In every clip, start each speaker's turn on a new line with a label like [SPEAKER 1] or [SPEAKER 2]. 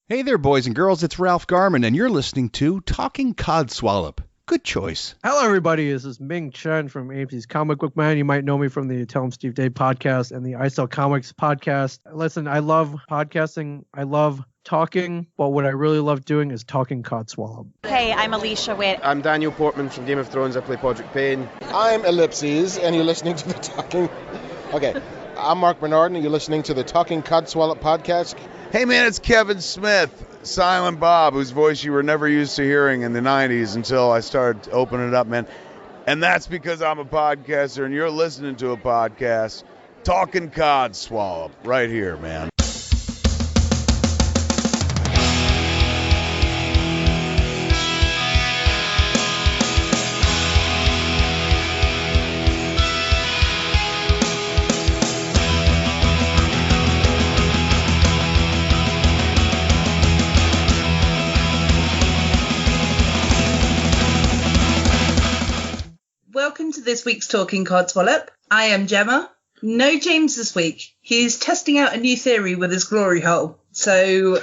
[SPEAKER 1] Hey there, boys and girls. It's Ralph Garman, and you're listening to Talking Codswallop. Good choice.
[SPEAKER 2] Hello, everybody. This is Ming Chen from AMC's Comic Book Man. You might know me from the Tell 'em Steve Dave podcast and the I Sell Comics podcast. Listen, I love podcasting. I love talking, but what I really love doing is talking Codswallop.
[SPEAKER 3] Hey, I'm Alicia Witt.
[SPEAKER 4] I'm Daniel Portman from Game of Thrones. I play Podrick Payne.
[SPEAKER 5] I'm Ellipses, and you're listening to the Talking... Okay, I'm Mark Bernard, and you're listening to the Talking Codswallop podcast.
[SPEAKER 6] Hey man, it's Kevin Smith, Silent Bob, whose voice you were never used to hearing in the 90s until I started opening it up, man. And that's because I'm a podcaster and you're listening to a podcast, Talking Codswallop, right here, man.
[SPEAKER 7] Welcome to this week's Talking Codswallop. I am Gemma. No James this week. He's testing out a new theory with his glory hole. So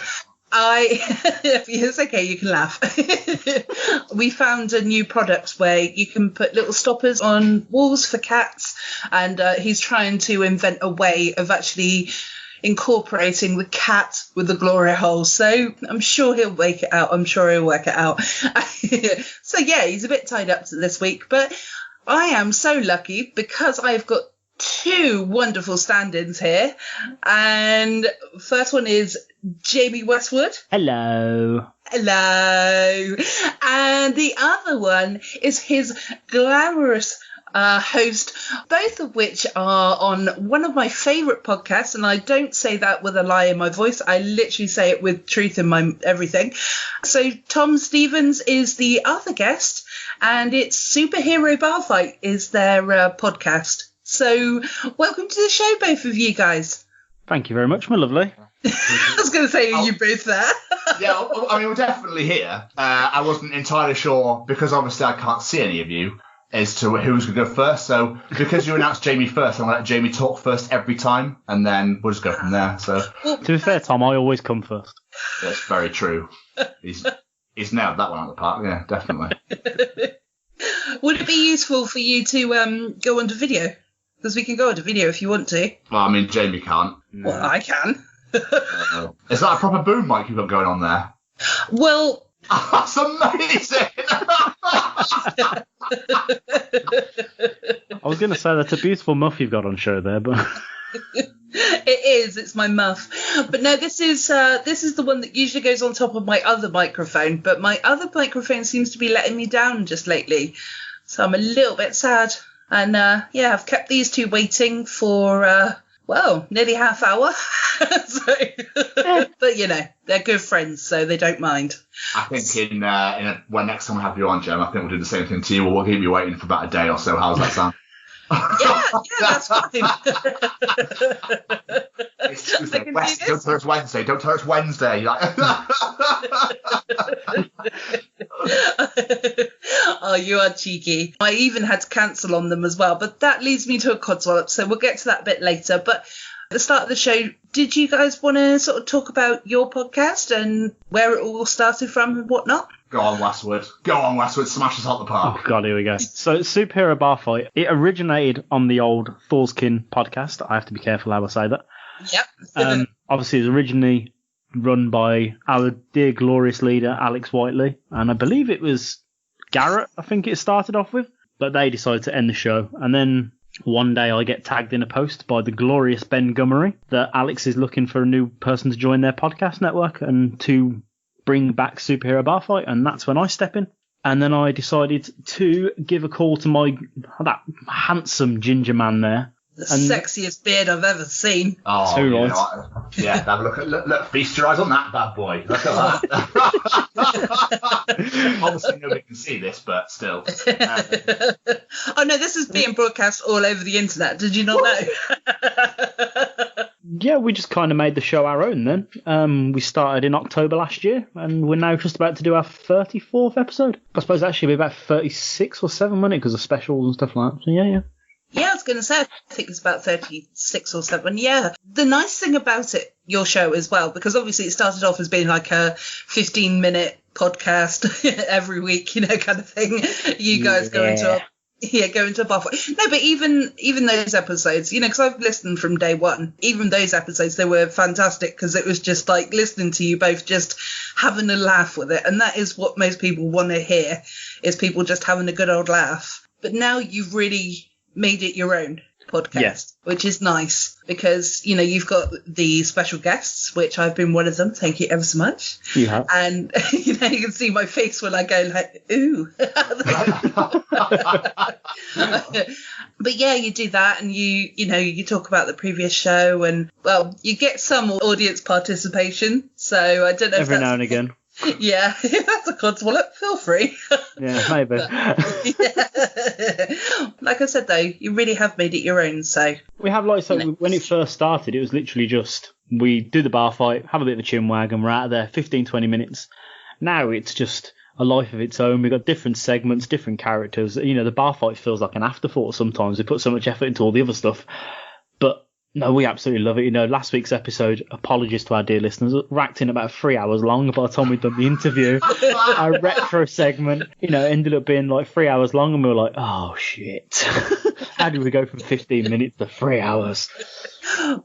[SPEAKER 7] it's okay, you can laugh. We found a new product where you can put little stoppers on walls for cats, and he's trying to invent a way of actually incorporating the cat with the glory hole. So I'm sure he'll work it out. So yeah, he's a bit tied up to this week, but I am so lucky because I've got two wonderful stand-ins here. And first one is Jamie Westwood.
[SPEAKER 8] Hello.
[SPEAKER 7] Hello. And the other one is his glamorous host, both of which are on one of my favourite podcasts, and I don't say that with a lie in my voice. I literally say it with truth in my everything. So Tom Stevens is the other guest, and it's Superhero Barfight is their podcast. So welcome to the show, both of you guys.
[SPEAKER 8] Thank you very much, my lovely.
[SPEAKER 7] I was going to say, are you both there?
[SPEAKER 9] Yeah, I mean, we're definitely here. I wasn't entirely sure, because obviously I can't see any of you, as to who's going to go first. So because you announced Jamie first, I'm going to let Jamie talk first every time, and then we'll just go from there. So
[SPEAKER 8] to be fair, Tom, I always come first.
[SPEAKER 9] That's very true. He's nailed that one out of the park. Yeah, definitely.
[SPEAKER 7] Would it be useful for you to go onto video? Because we can go onto video if you want to.
[SPEAKER 9] Well, I mean, Jamie can't.
[SPEAKER 7] Well, I can.
[SPEAKER 9] Is that a proper boom mic you've got going on there?
[SPEAKER 7] Well...
[SPEAKER 9] That's amazing!
[SPEAKER 8] I was going to say that's a beautiful muff you've got on show there, but...
[SPEAKER 7] It is. It's my muff. But no, this is the one that usually goes on top of my other microphone. But my other microphone seems to be letting me down just lately. So I'm a little bit sad. And yeah, I've kept these two waiting for, nearly half hour. But, you know, they're good friends, so they don't mind.
[SPEAKER 9] I think when next time we have you on, Gem, I think we'll do the same thing to you. We'll keep you waiting for about a day or so. How's that sound?
[SPEAKER 7] Yeah, that's fine.
[SPEAKER 9] It's Tuesday. Don't tell us Wednesday. Don't tell us Wednesday.
[SPEAKER 7] Oh, you are cheeky. I even had to cancel on them as well, but that leads me to a codswallop, so we'll get to that a bit later. But at the start of the show, did you guys want to sort of talk about your podcast and where it all started from and whatnot?
[SPEAKER 9] Go on, Westwood. Smash us out the park.
[SPEAKER 8] Oh, God, here we go. So, Superhero Barfight, it originated on the old Thorskin podcast. I have to be careful how I say that.
[SPEAKER 7] Yep.
[SPEAKER 8] Obviously, it was originally run by our dear, glorious leader, Alex Whiteley. And I believe it was Garrett, I think it started off with. But they decided to end the show. And then one day I get tagged in a post by the glorious Ben Gummery that Alex is looking for a new person to join their podcast network and to bring back Superhero Barfight, and that's when I step in. And then I decided to give a call to that handsome ginger man there.
[SPEAKER 7] The sexiest beard I've ever seen.
[SPEAKER 9] Oh,
[SPEAKER 8] too right.
[SPEAKER 9] Yeah, have a look, feast your eyes on that bad boy. Look at that. Obviously nobody can see this, but still.
[SPEAKER 7] Oh no, this is being broadcast all over the internet. Did you not know?
[SPEAKER 8] Yeah, we just kind of made the show our own then. We started in October last year, and we're now just about to do our 34th episode. I suppose actually it'll be about 36 or 7, won't it, because of specials and stuff like that. So yeah.
[SPEAKER 7] Yeah, I was going to say, I think it's about 36 or 7. Yeah. The nice thing about it, your show as well, because obviously it started off as being like a 15-minute podcast every week, kind of thing. You guys go into a Barfight. No, but even those episodes, because I've listened from day one, even those episodes, they were fantastic because it was just like listening to you both just having a laugh with it. And that is what most people want to hear, is people just having a good old laugh. But now you've really made it your own podcast, which is nice because, you've got the special guests, which I've been one of them. Thank you ever so much.
[SPEAKER 8] You have.
[SPEAKER 7] And, you can see my face when I go like, ooh. But yeah, you do that and you talk about the previous show and, well, you get some audience participation. So I don't know
[SPEAKER 8] every now and again.
[SPEAKER 7] Yeah, if that's a Codswallop, feel free.
[SPEAKER 8] Yeah, maybe.
[SPEAKER 7] Like I said, though, you really have made it your own, so...
[SPEAKER 8] We have, when it first started, it was literally just, we do the bar fight, have a bit of a chinwag, and we're out of there 15, 20 minutes. Now it's just a life of its own. We've got different segments, different characters. The bar fight feels like an afterthought sometimes. We put so much effort into all the other stuff. But... no, we absolutely love it. Last week's episode, apologies to our dear listeners, racked in about 3 hours long by the time we'd done the interview. Our retro segment, ended up being like 3 hours long, and we were like, oh, shit. How did we go from 15 minutes to 3 hours?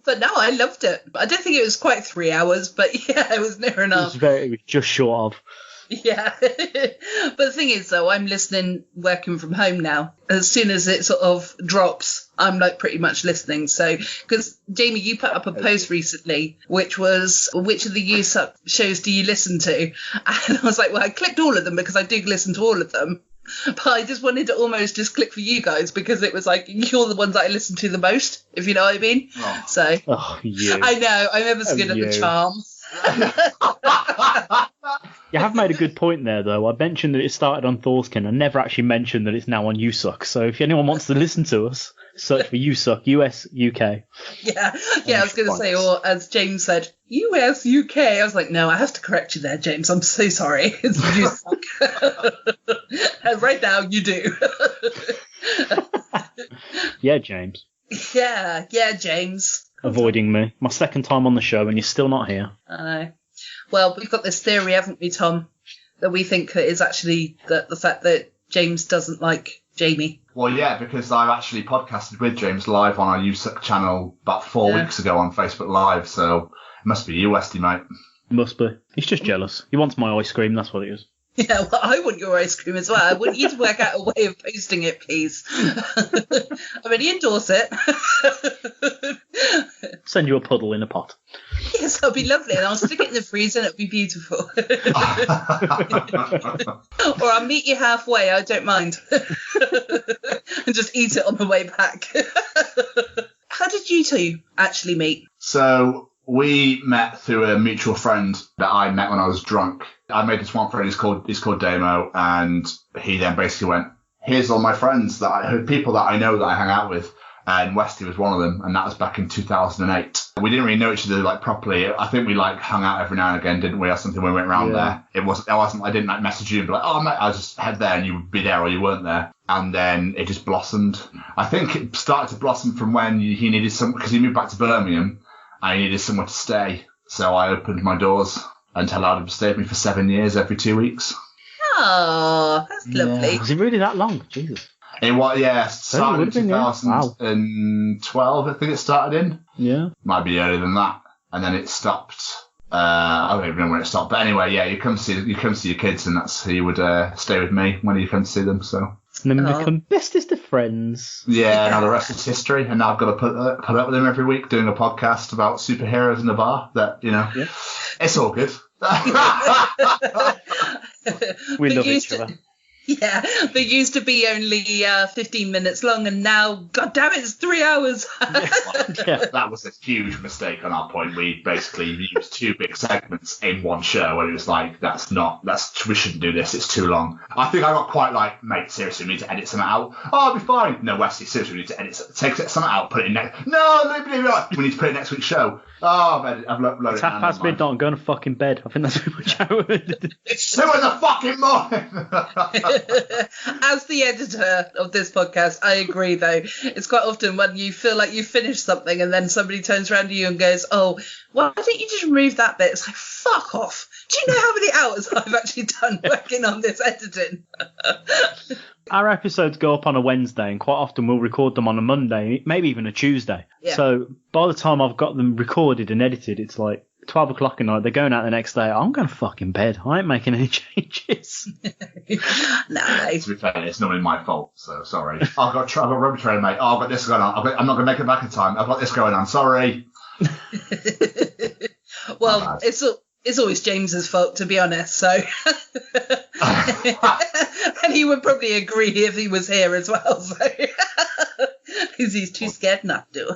[SPEAKER 7] But no, I loved it. I don't think it was quite 3 hours, but yeah, it was near enough.
[SPEAKER 8] It was just short of.
[SPEAKER 7] Yeah. But the thing is, though, I'm listening, working from home now. As soon as it sort of drops, I'm like pretty much listening. So, because Jamie, you put up a post recently, which was, which of the You Suck shows do you listen to? And I was like, well, I clicked all of them because I do listen to all of them. But I just wanted to almost just click for you guys because it was like, you're the ones that I listen to the most, if you know what I mean.
[SPEAKER 8] Oh.
[SPEAKER 7] So,
[SPEAKER 8] you.
[SPEAKER 7] I know, I'm ever so good at the charm.
[SPEAKER 8] You have made a good point there, though. I mentioned that it started on Thorskin. I never actually mentioned that it's now on You Suck. So if anyone wants to listen to us, search for You Suck, US, UK.
[SPEAKER 7] Yeah, I was going to say, or as James said, US, UK. I was like, no, I have to correct you there, James. I'm so sorry. It's You Suck. And right now, you do.
[SPEAKER 8] Yeah, James.
[SPEAKER 7] Yeah, James.
[SPEAKER 8] Avoiding me. My second time on the show, and you're still not here.
[SPEAKER 7] I know. Well, we've got this theory, haven't we, Tom, that we think that is actually the fact that James doesn't like Jamie.
[SPEAKER 9] Well, yeah, because I've actually podcasted with James live on our USUC channel about 4 weeks ago on Facebook Live, so it must be you, Westy, mate.
[SPEAKER 8] Must be. He's just jealous. He wants my ice cream, that's what it is.
[SPEAKER 7] Yeah, well, I want your ice cream as well. I want you to work out a way of posting it, please. I mean, endorse it.
[SPEAKER 8] Send you a puddle in a pot.
[SPEAKER 7] Yes, that'll be lovely, and I'll stick it in the freezer and it'll be beautiful. Or I'll meet you halfway, I don't mind. And just eat it on the way back. How did you two actually meet?
[SPEAKER 9] So we met through a mutual friend that I met when I was drunk. I made this one friend, he's called Damo, and he then basically went, here's all my friends, people that I know that I hang out with. And Westy was one of them, and that was back in 2008. We didn't really know each other properly. I think we hung out every now and again, didn't we, or something when we went around there. I didn't message you and be like, oh mate, I was just head there and you would be there or you weren't there. And then it just blossomed. I think it started to blossom from when he needed because he moved back to Birmingham and he needed somewhere to stay. So I opened my doors and allowed him to stay with me for 7 years every 2 weeks.
[SPEAKER 7] Oh, that's lovely.
[SPEAKER 8] Was it really that long? Jesus.
[SPEAKER 9] It was, yeah, started in 2012, I think it started in.
[SPEAKER 8] Yeah.
[SPEAKER 9] Might be earlier than that. And then it stopped. I don't even know when it stopped. But anyway, yeah, you come see your kids, and that's who you would stay with me when you come to see them. So.
[SPEAKER 8] And then we become bestest of friends.
[SPEAKER 9] Yeah, now the rest is history. And now I've got to put up with him every week doing a podcast about superheroes in the bar. That, It's all good.
[SPEAKER 8] We love each other.
[SPEAKER 7] Yeah, they used to be only 15 minutes long, and now, God damn it, it's 3 hours.
[SPEAKER 9] Yeah, that was a huge mistake on our point. We basically used 2 big segments in one show, and it was like, we shouldn't do this, it's too long. I think I got quite like, mate, seriously, we need to edit something out. Oh, I'll be fine. No, Wesley, seriously, we need to take something out, put it in next. No, we need to put it in next week's show. Oh, I've loaded it.
[SPEAKER 8] It's midnight, I'm going to fucking bed. I think that's pretty much how it is.
[SPEAKER 9] It's 2 in the fucking morning.
[SPEAKER 7] As the editor of this podcast, I agree, though. It's quite often when you feel like you've finished something and then somebody turns around to you and goes, oh, why don't you just remove that bit? It's like, fuck off. Do you know how many hours I've actually done working on this editing?
[SPEAKER 8] Our episodes go up on a Wednesday, and quite often we'll record them on a Monday, maybe even a Tuesday.
[SPEAKER 7] Yeah.
[SPEAKER 8] So by the time I've got them recorded and edited, it's like 12 o'clock at night. They're going out the next day. I'm going to fucking bed. I ain't making any changes.
[SPEAKER 7] No.
[SPEAKER 9] To be fair, it's normally my fault, so sorry. I've got rugby training, mate. Oh, I've got this going on. I'm not going to make it back in time. I've got this going on. Sorry.
[SPEAKER 7] Well, it's always James's fault, to be honest. So, and he would probably agree if he was here as well. So, because he's too scared not to.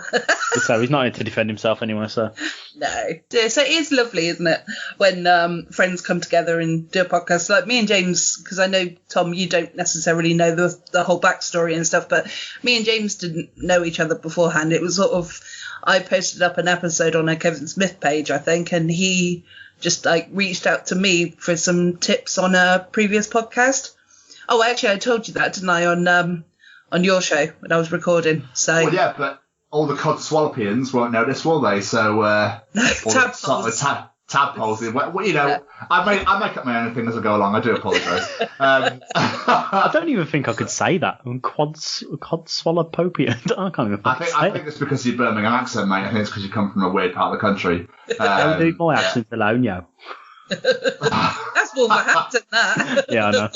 [SPEAKER 8] So he's not here to defend himself anyway. So
[SPEAKER 7] no. So it is lovely, isn't it, when friends come together and do a podcast like me and James? Because I know, Tom, you don't necessarily know the whole backstory and stuff, but me and James didn't know each other beforehand. It was sort of, I posted up an episode on a Kevin Smith page, I think, and he just like reached out to me for some tips on a previous podcast. Oh, actually, I told you that, didn't I, on your show when I was recording? So
[SPEAKER 9] well, yeah, but all the Codswallopians won't know this, will they? So
[SPEAKER 7] tadpoles.
[SPEAKER 9] Tadpoles. Well, you know, I make up my own thing as I go along. I do apologise.
[SPEAKER 8] I don't even think I could say that. Codswallopopian. I can't even.
[SPEAKER 9] I think it's because of your Birmingham accent, mate. I think it's because you come from a weird part of the country.
[SPEAKER 8] Don't do my accent alone, yo.
[SPEAKER 7] That's Wolverhampton, that.
[SPEAKER 8] Yeah, I know.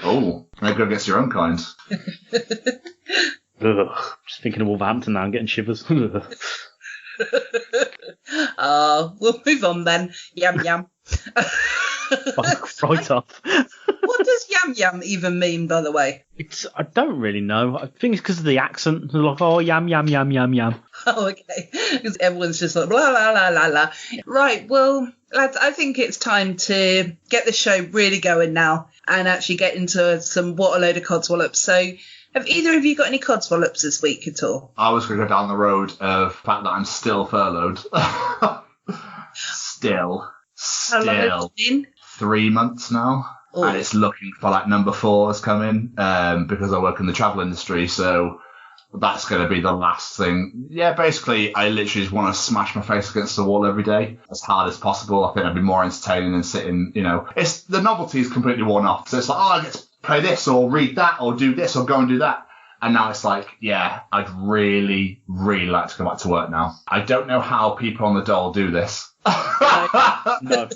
[SPEAKER 9] Oh, maybe go against your own kind.
[SPEAKER 8] Ugh, just thinking of Wolverhampton now and getting shivers.
[SPEAKER 7] We'll move on then. Yam yam.
[SPEAKER 8] Right off.
[SPEAKER 7] What does yam yam even mean, by the way?
[SPEAKER 8] I don't really know. I think it's because of the accent. They're like, oh, yam yam yam yam yam.
[SPEAKER 7] Oh, okay. Because everyone's just like blah la la la la. Right. Well, lads, I think it's time to get the show really going now and actually get into some what a load of codswallops. So, have either of you got any codswallops this week at all?
[SPEAKER 9] I was going to go down the road of the fact that I'm still furloughed. Still.
[SPEAKER 7] How long have you been?
[SPEAKER 9] 3 months now. Ooh. And it's looking for like number 4 is coming because I work in the travel industry. So that's going to be the last thing. Yeah, basically, I literally just want to smash my face against the wall every day as hard as possible. I think it'd be more entertaining than sitting, you know. It's the novelty is completely worn off. So it's like, oh, I get to play this or read that or do this or go and do that. And now it's like, yeah, I'd really, really like to go back to work now. I don't know how people on the dole do this.
[SPEAKER 8] No,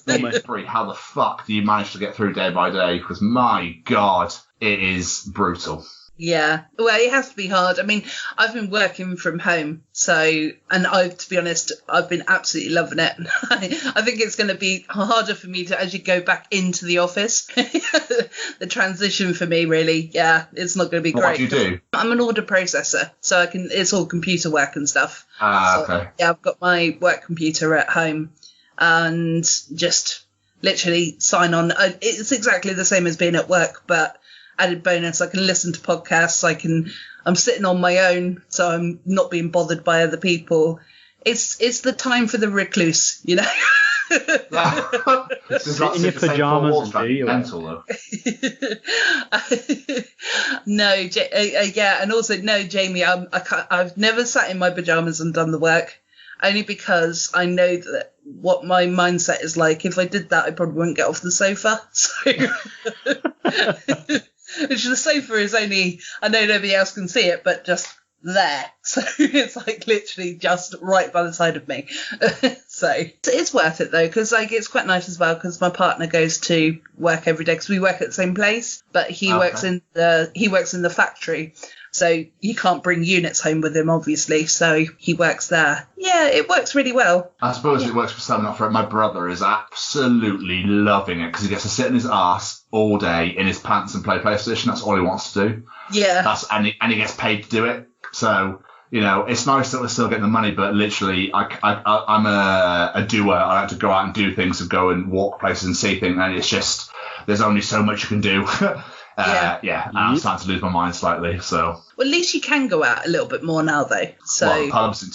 [SPEAKER 9] free. How the fuck do you manage to get through day by day? Because my God, it is brutal.
[SPEAKER 7] Yeah, well, it has to be hard. I mean, I've been working from home, to be honest, I've been absolutely loving it. I think it's going to be harder for me to actually go back into the office. The transition for me, really, yeah, it's not going to be great.
[SPEAKER 9] What do you do?
[SPEAKER 7] I'm an order processor, so it's all computer work and stuff.
[SPEAKER 9] Okay.
[SPEAKER 7] Yeah, I've got my work computer at home and just literally sign on. It's exactly the same as being at work, but added bonus, I can listen to podcasts. I'm sitting on my own, so I'm not being bothered by other people. It's the time for the recluse, you know.
[SPEAKER 8] In your pajamas, do you?
[SPEAKER 7] No, yeah, and also no, Jamie. I've never sat in my pajamas and done the work, only because I know that what my mindset is like. If I did that, I probably wouldn't get off the sofa. So. Which the sofa is only, I know nobody else can see it, but just there. So it's like literally just right by the side of me. So it's worth it though, because like it's quite nice as well, because my partner goes to work every day because we work at the same place, but he works in the factory. So you can't bring units home with him, obviously. So he works there. Yeah, it works really well.
[SPEAKER 9] I suppose it works for some, not for it. My brother is absolutely loving it because he gets to sit in his arse all day in his pants and play PlayStation. That's all he wants to do.
[SPEAKER 7] Yeah.
[SPEAKER 9] And he gets paid to do it. So, you know, it's nice that we're still getting the money, but literally I'm a doer. I like to go out and do things and go and walk places and see things. And it's just, there's only so much you can do. And I'm starting to lose my mind slightly. So.
[SPEAKER 7] Well, at least you can go out a little bit more now, though. So.
[SPEAKER 9] Well, pubs in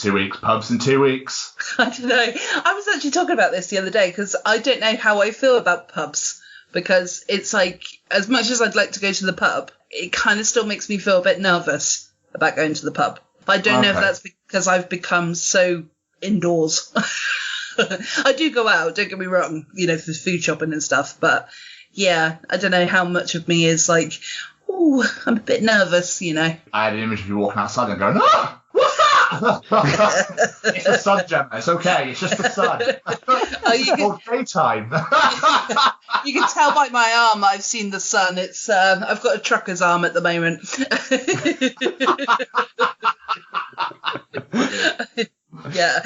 [SPEAKER 9] 2 weeks. I
[SPEAKER 7] don't know. I was actually talking about this the other day because I don't know how I feel about pubs because it's like, as much as I'd like to go to the pub, it kind of still makes me feel a bit nervous about going to the pub. But I don't know if that's because I've become so indoors. I do go out, don't get me wrong, for food shopping and stuff, but yeah, I don't know how much of me is like, ooh, I'm a bit nervous,
[SPEAKER 9] I had an image of you walking outside and going, ah! What's that? It's the sun, Gemma. It's okay. It's just the sun. It's daytime.
[SPEAKER 7] You can tell by my arm that I've seen the sun. It's I've got a trucker's arm at the moment. Yeah.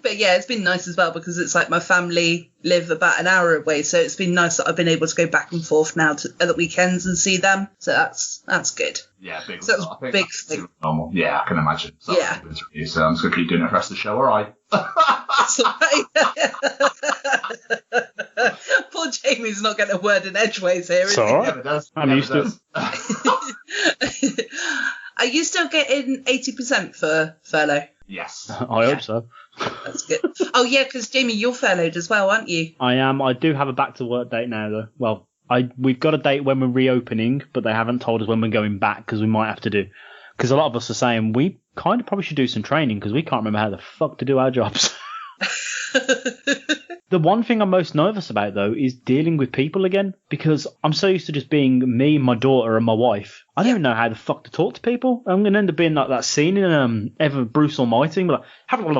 [SPEAKER 7] But yeah, it's been nice as well because it's like my family live about an hour away, so it's been nice that I've been able to go back and forth now at the weekends and see them. So that's good.
[SPEAKER 9] Yeah, big.
[SPEAKER 7] So that's a big thing.
[SPEAKER 9] Normal. Yeah, I can imagine. So
[SPEAKER 7] yeah.
[SPEAKER 9] So I'm just gonna keep doing it for the rest of the show. All right.
[SPEAKER 7] That's all right. Poor Jamie's not getting a word in edgeways here.
[SPEAKER 8] It's all right. I'm used to
[SPEAKER 7] it. Are you still getting 80% for furlough?
[SPEAKER 9] Yes.
[SPEAKER 8] I hope so.
[SPEAKER 7] That's good. Oh, yeah, because Jamie, you're furloughed as well, aren't you?
[SPEAKER 8] I am. I do have a back to work date now, though. Well, we've got a date when we're reopening, but they haven't told us when we're going back because we might have to do. Because a lot of us are saying we kind of probably should do some training because we can't remember how the fuck to do our jobs. The one thing I'm most nervous about, though, is dealing with people again, because I'm so used to just being me, my daughter, and my wife. I don't know how the fuck to talk to people. I'm going to end up being like that scene in Ever Bruce Almighty, like, I just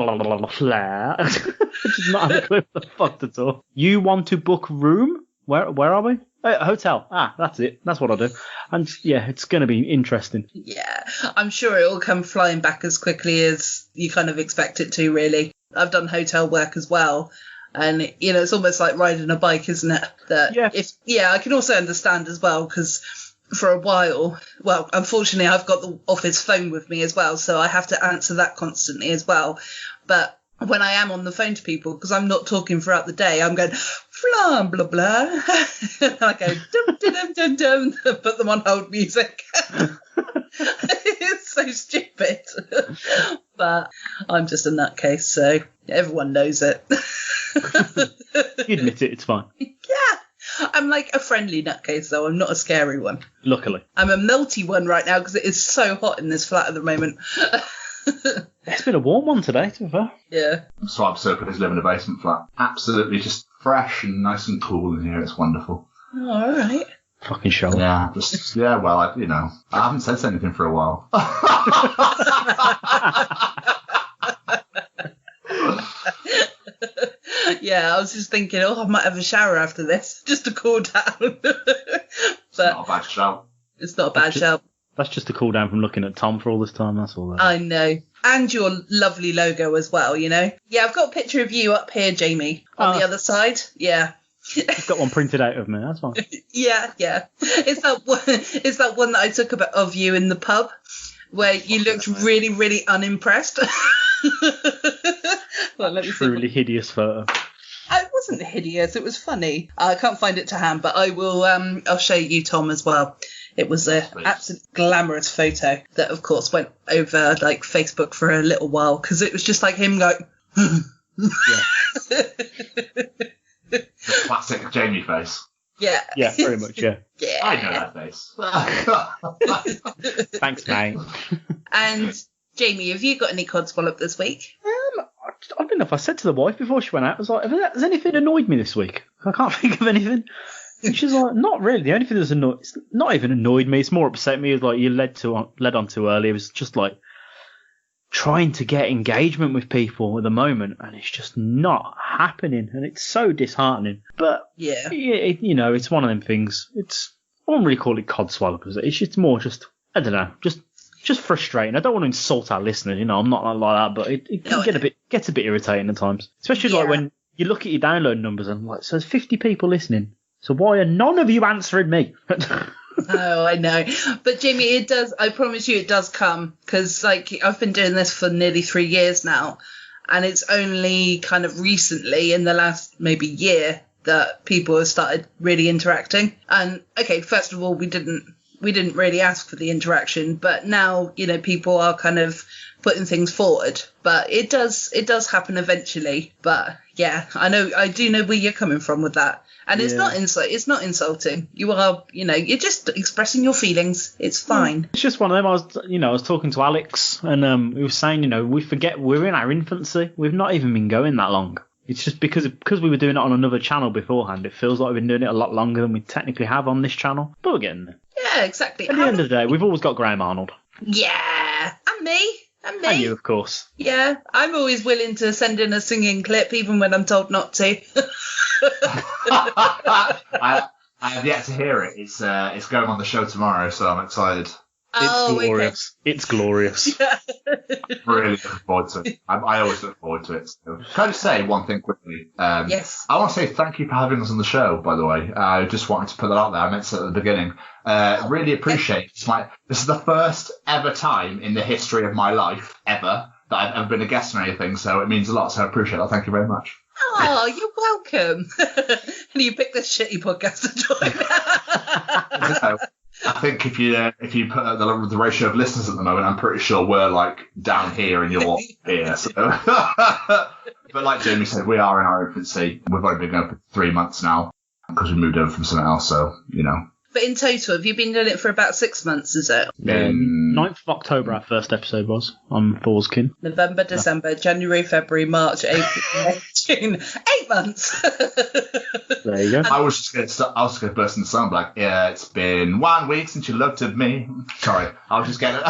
[SPEAKER 8] not have a clue what the fuck to talk. You want to book room? Where are we? Hotel. That's it. That's what I'll do. And yeah, it's going to be interesting.
[SPEAKER 7] Yeah, I'm sure it will come flying back as quickly as you kind of expect it to, really. I've done hotel work as well. And, it's almost like riding a bike, isn't it? I can also understand as well, because for a while, well, unfortunately, I've got the office phone with me as well, so I have to answer that constantly as well. But when I am on the phone to people, because I'm not talking throughout the day, I'm going, blah, blah, blah. And I go, dum, dum, dum, dum, put them on hold music. It's so stupid. But I'm just a nutcase, so everyone knows it.
[SPEAKER 8] You admit it, it's fine.
[SPEAKER 7] Yeah. I'm like a friendly nutcase, though. I'm not a scary one.
[SPEAKER 8] Luckily.
[SPEAKER 7] I'm a melty one right now because it is so hot in this flat at the moment.
[SPEAKER 8] It's been a warm one today, to be fair.
[SPEAKER 7] Yeah.
[SPEAKER 9] So I'm so pleased to live in a basement flat. Absolutely just fresh and nice and cool in here. It's wonderful.
[SPEAKER 7] Oh, all right.
[SPEAKER 8] Fucking show.
[SPEAKER 9] Yeah, well, I haven't said anything for a while.
[SPEAKER 7] Yeah, I was just thinking, I might have a shower after this, just to cool down.
[SPEAKER 9] It's not a bad shout.
[SPEAKER 7] It's not a bad shout.
[SPEAKER 8] That's just a cool down from looking at Tom for all this time, that's all that.
[SPEAKER 7] I know. And your lovely logo as well, Yeah, I've got a picture of you up here, Jamie, on the other side. Yeah.
[SPEAKER 8] You've got one printed out of me, that's fine.
[SPEAKER 7] Yeah. It's that one that I took of you in the pub where you looked really, really unimpressed. Well, let me
[SPEAKER 8] Truly hideous photo.
[SPEAKER 7] It wasn't hideous, it was funny. I can't find it to hand, but I will I'll show you, Tom, as well. It was an absolute glamorous photo that, of course, went over like Facebook for a little while because it was just like him going.
[SPEAKER 9] The classic Jamie face.
[SPEAKER 7] Yeah.
[SPEAKER 8] Yeah, very much. Yeah.
[SPEAKER 7] Yeah.
[SPEAKER 9] I know that face.
[SPEAKER 8] Thanks, mate.
[SPEAKER 7] And Jamie, have you got any codswallop this week?
[SPEAKER 8] I don't know if I said to the wife before she went out, I was like, has anything annoyed me this week? I can't think of anything. And she's like, not really. The only thing that's it's not even annoyed me, it's more upset me, is like you led on too early. It was just like trying to get engagement with people at the moment, and it's just not happening, and it's so disheartening. But
[SPEAKER 7] yeah,
[SPEAKER 8] it's one of them things. I won't really call it codswallop, it's just more I don't know, just frustrating. I don't want to insult our listeners, I'm not like that, but it can gets a bit irritating at times, especially like when you look at your download numbers and like, so there's 50 people listening. So why are none of you answering me?
[SPEAKER 7] Oh, I know. But Jamie, I promise you it does come, because like I've been doing this for nearly 3 years now, and it's only kind of recently in the last maybe year that people have started really interacting. And okay, first of all, we didn't really ask for the interaction, but now, people are kind of putting things forward. But it does happen eventually. But Yeah, I do know where you're coming from with that. And it's not it's not insulting. You are, you're just expressing your feelings. It's fine.
[SPEAKER 8] It's just one of them. I was talking to Alex, and he was saying, we forget we're in our infancy. We've not even been going that long. It's just because we were doing it on another channel beforehand. It feels like we've been doing it a lot longer than we technically have on this channel. But we're getting there.
[SPEAKER 7] Yeah, exactly.
[SPEAKER 8] At the end of the day, we've always got Graham Arnold.
[SPEAKER 7] Yeah, and me.
[SPEAKER 8] And you, of course.
[SPEAKER 7] Yeah, I'm always willing to send in a singing clip, even when I'm told not to.
[SPEAKER 9] I have yet to hear it. It's going on the show tomorrow, so I'm excited.
[SPEAKER 7] Oh,
[SPEAKER 8] it's glorious. Okay. It's glorious.
[SPEAKER 7] Yeah.
[SPEAKER 9] Really looking forward to it. I always look forward to it. So. Can I just say one thing quickly?
[SPEAKER 7] Yes.
[SPEAKER 9] I want to say thank you for having us on the show, by the way. I just wanted to put that out there. I meant to at the beginning. Really appreciate it. This is the first ever time in the history of my life, ever, that I've ever been a guest on anything, so it means a lot, so I appreciate that. Thank you very much.
[SPEAKER 7] Oh, you're welcome. And you picked this shitty podcast to join.
[SPEAKER 9] I think if you put the ratio of listeners at the moment, I'm pretty sure we're like down here and you're here. So. But like Jamie said, we are in our infancy. We've only been going for 3 months now because we moved over from something else. So,
[SPEAKER 7] But in total, have you been doing it for about 6 months, is it?
[SPEAKER 8] 9th of October, our first episode was on Thorskin.
[SPEAKER 7] November, December, January, February, March, April, May, June. 8 months.
[SPEAKER 8] There you go.
[SPEAKER 9] I was just going to burst into song like, yeah, it's been 1 week since you looked at me. Sorry, I was just getting it.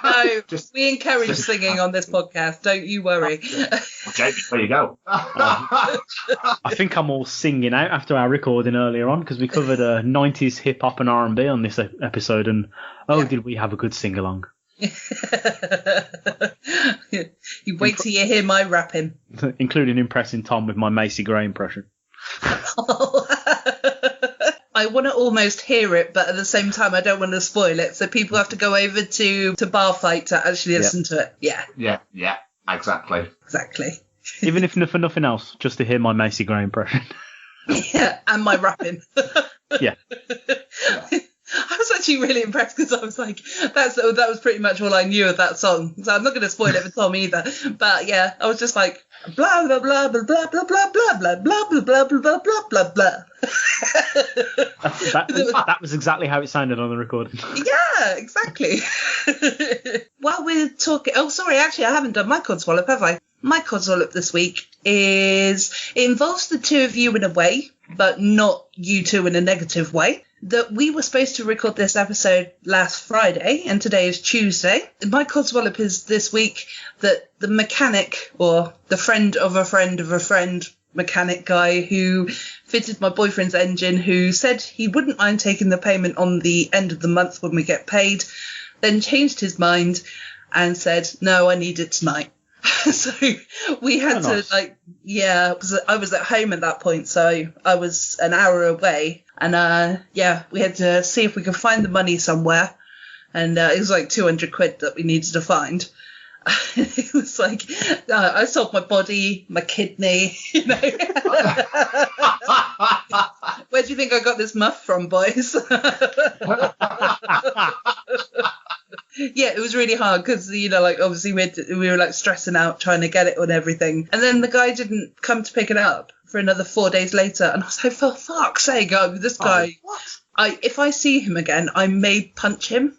[SPEAKER 7] No, we encourage singing on this podcast. Don't you worry.
[SPEAKER 9] Well, Jamie, there you go.
[SPEAKER 8] I think I'm all singing out after our recording earlier on because we covered 90s hip hop and R&B on this episode, and did we have a good sing along?
[SPEAKER 7] You wait till you hear my rapping,
[SPEAKER 8] including impressing Tom with my Macy Gray impression.
[SPEAKER 7] I want to almost hear it, but at the same time, I don't want to spoil it. So people have to go over to Barfight to actually listen to it.
[SPEAKER 9] Yeah, exactly.
[SPEAKER 8] Even if for nothing else, just to hear my Macy Gray impression.
[SPEAKER 7] Yeah, and my rapping.
[SPEAKER 8] Yeah.
[SPEAKER 7] I was actually really impressed because I was like, that was pretty much all I knew of that song. So I'm not going to spoil it for Tom either. But yeah, I was just like, blah, blah, blah, blah, blah, blah, blah, blah, blah, blah, blah, blah, blah, blah, blah, blah.
[SPEAKER 8] That was exactly how it sounded on the recording.
[SPEAKER 7] Yeah, exactly. While we're talking, actually, I haven't done my Codswallop, have I? My Codswallop this week it involves the two of you in a way, but not you two in a negative way. That we were supposed to record this episode last Friday, and today is Tuesday. My Codswallop is this week that the mechanic, or the friend of a friend of a friend mechanic guy who fitted my boyfriend's engine, who said he wouldn't mind taking the payment on the end of the month when we get paid, then changed his mind and said, no, I need it tonight. So we had to I was at home at that point, so I was an hour away, and we had to see if we could find the money somewhere, and it was like 200 quid that we needed to find. It was like I sold my body, my kidney, Where do you think I got this muff from, boys? Yeah, it was really hard because, obviously we were like stressing out trying to get it and everything. And then the guy didn't come to pick it up for another 4 days later. And I was like, for fuck's sake, this guy, if I see him again, I may punch him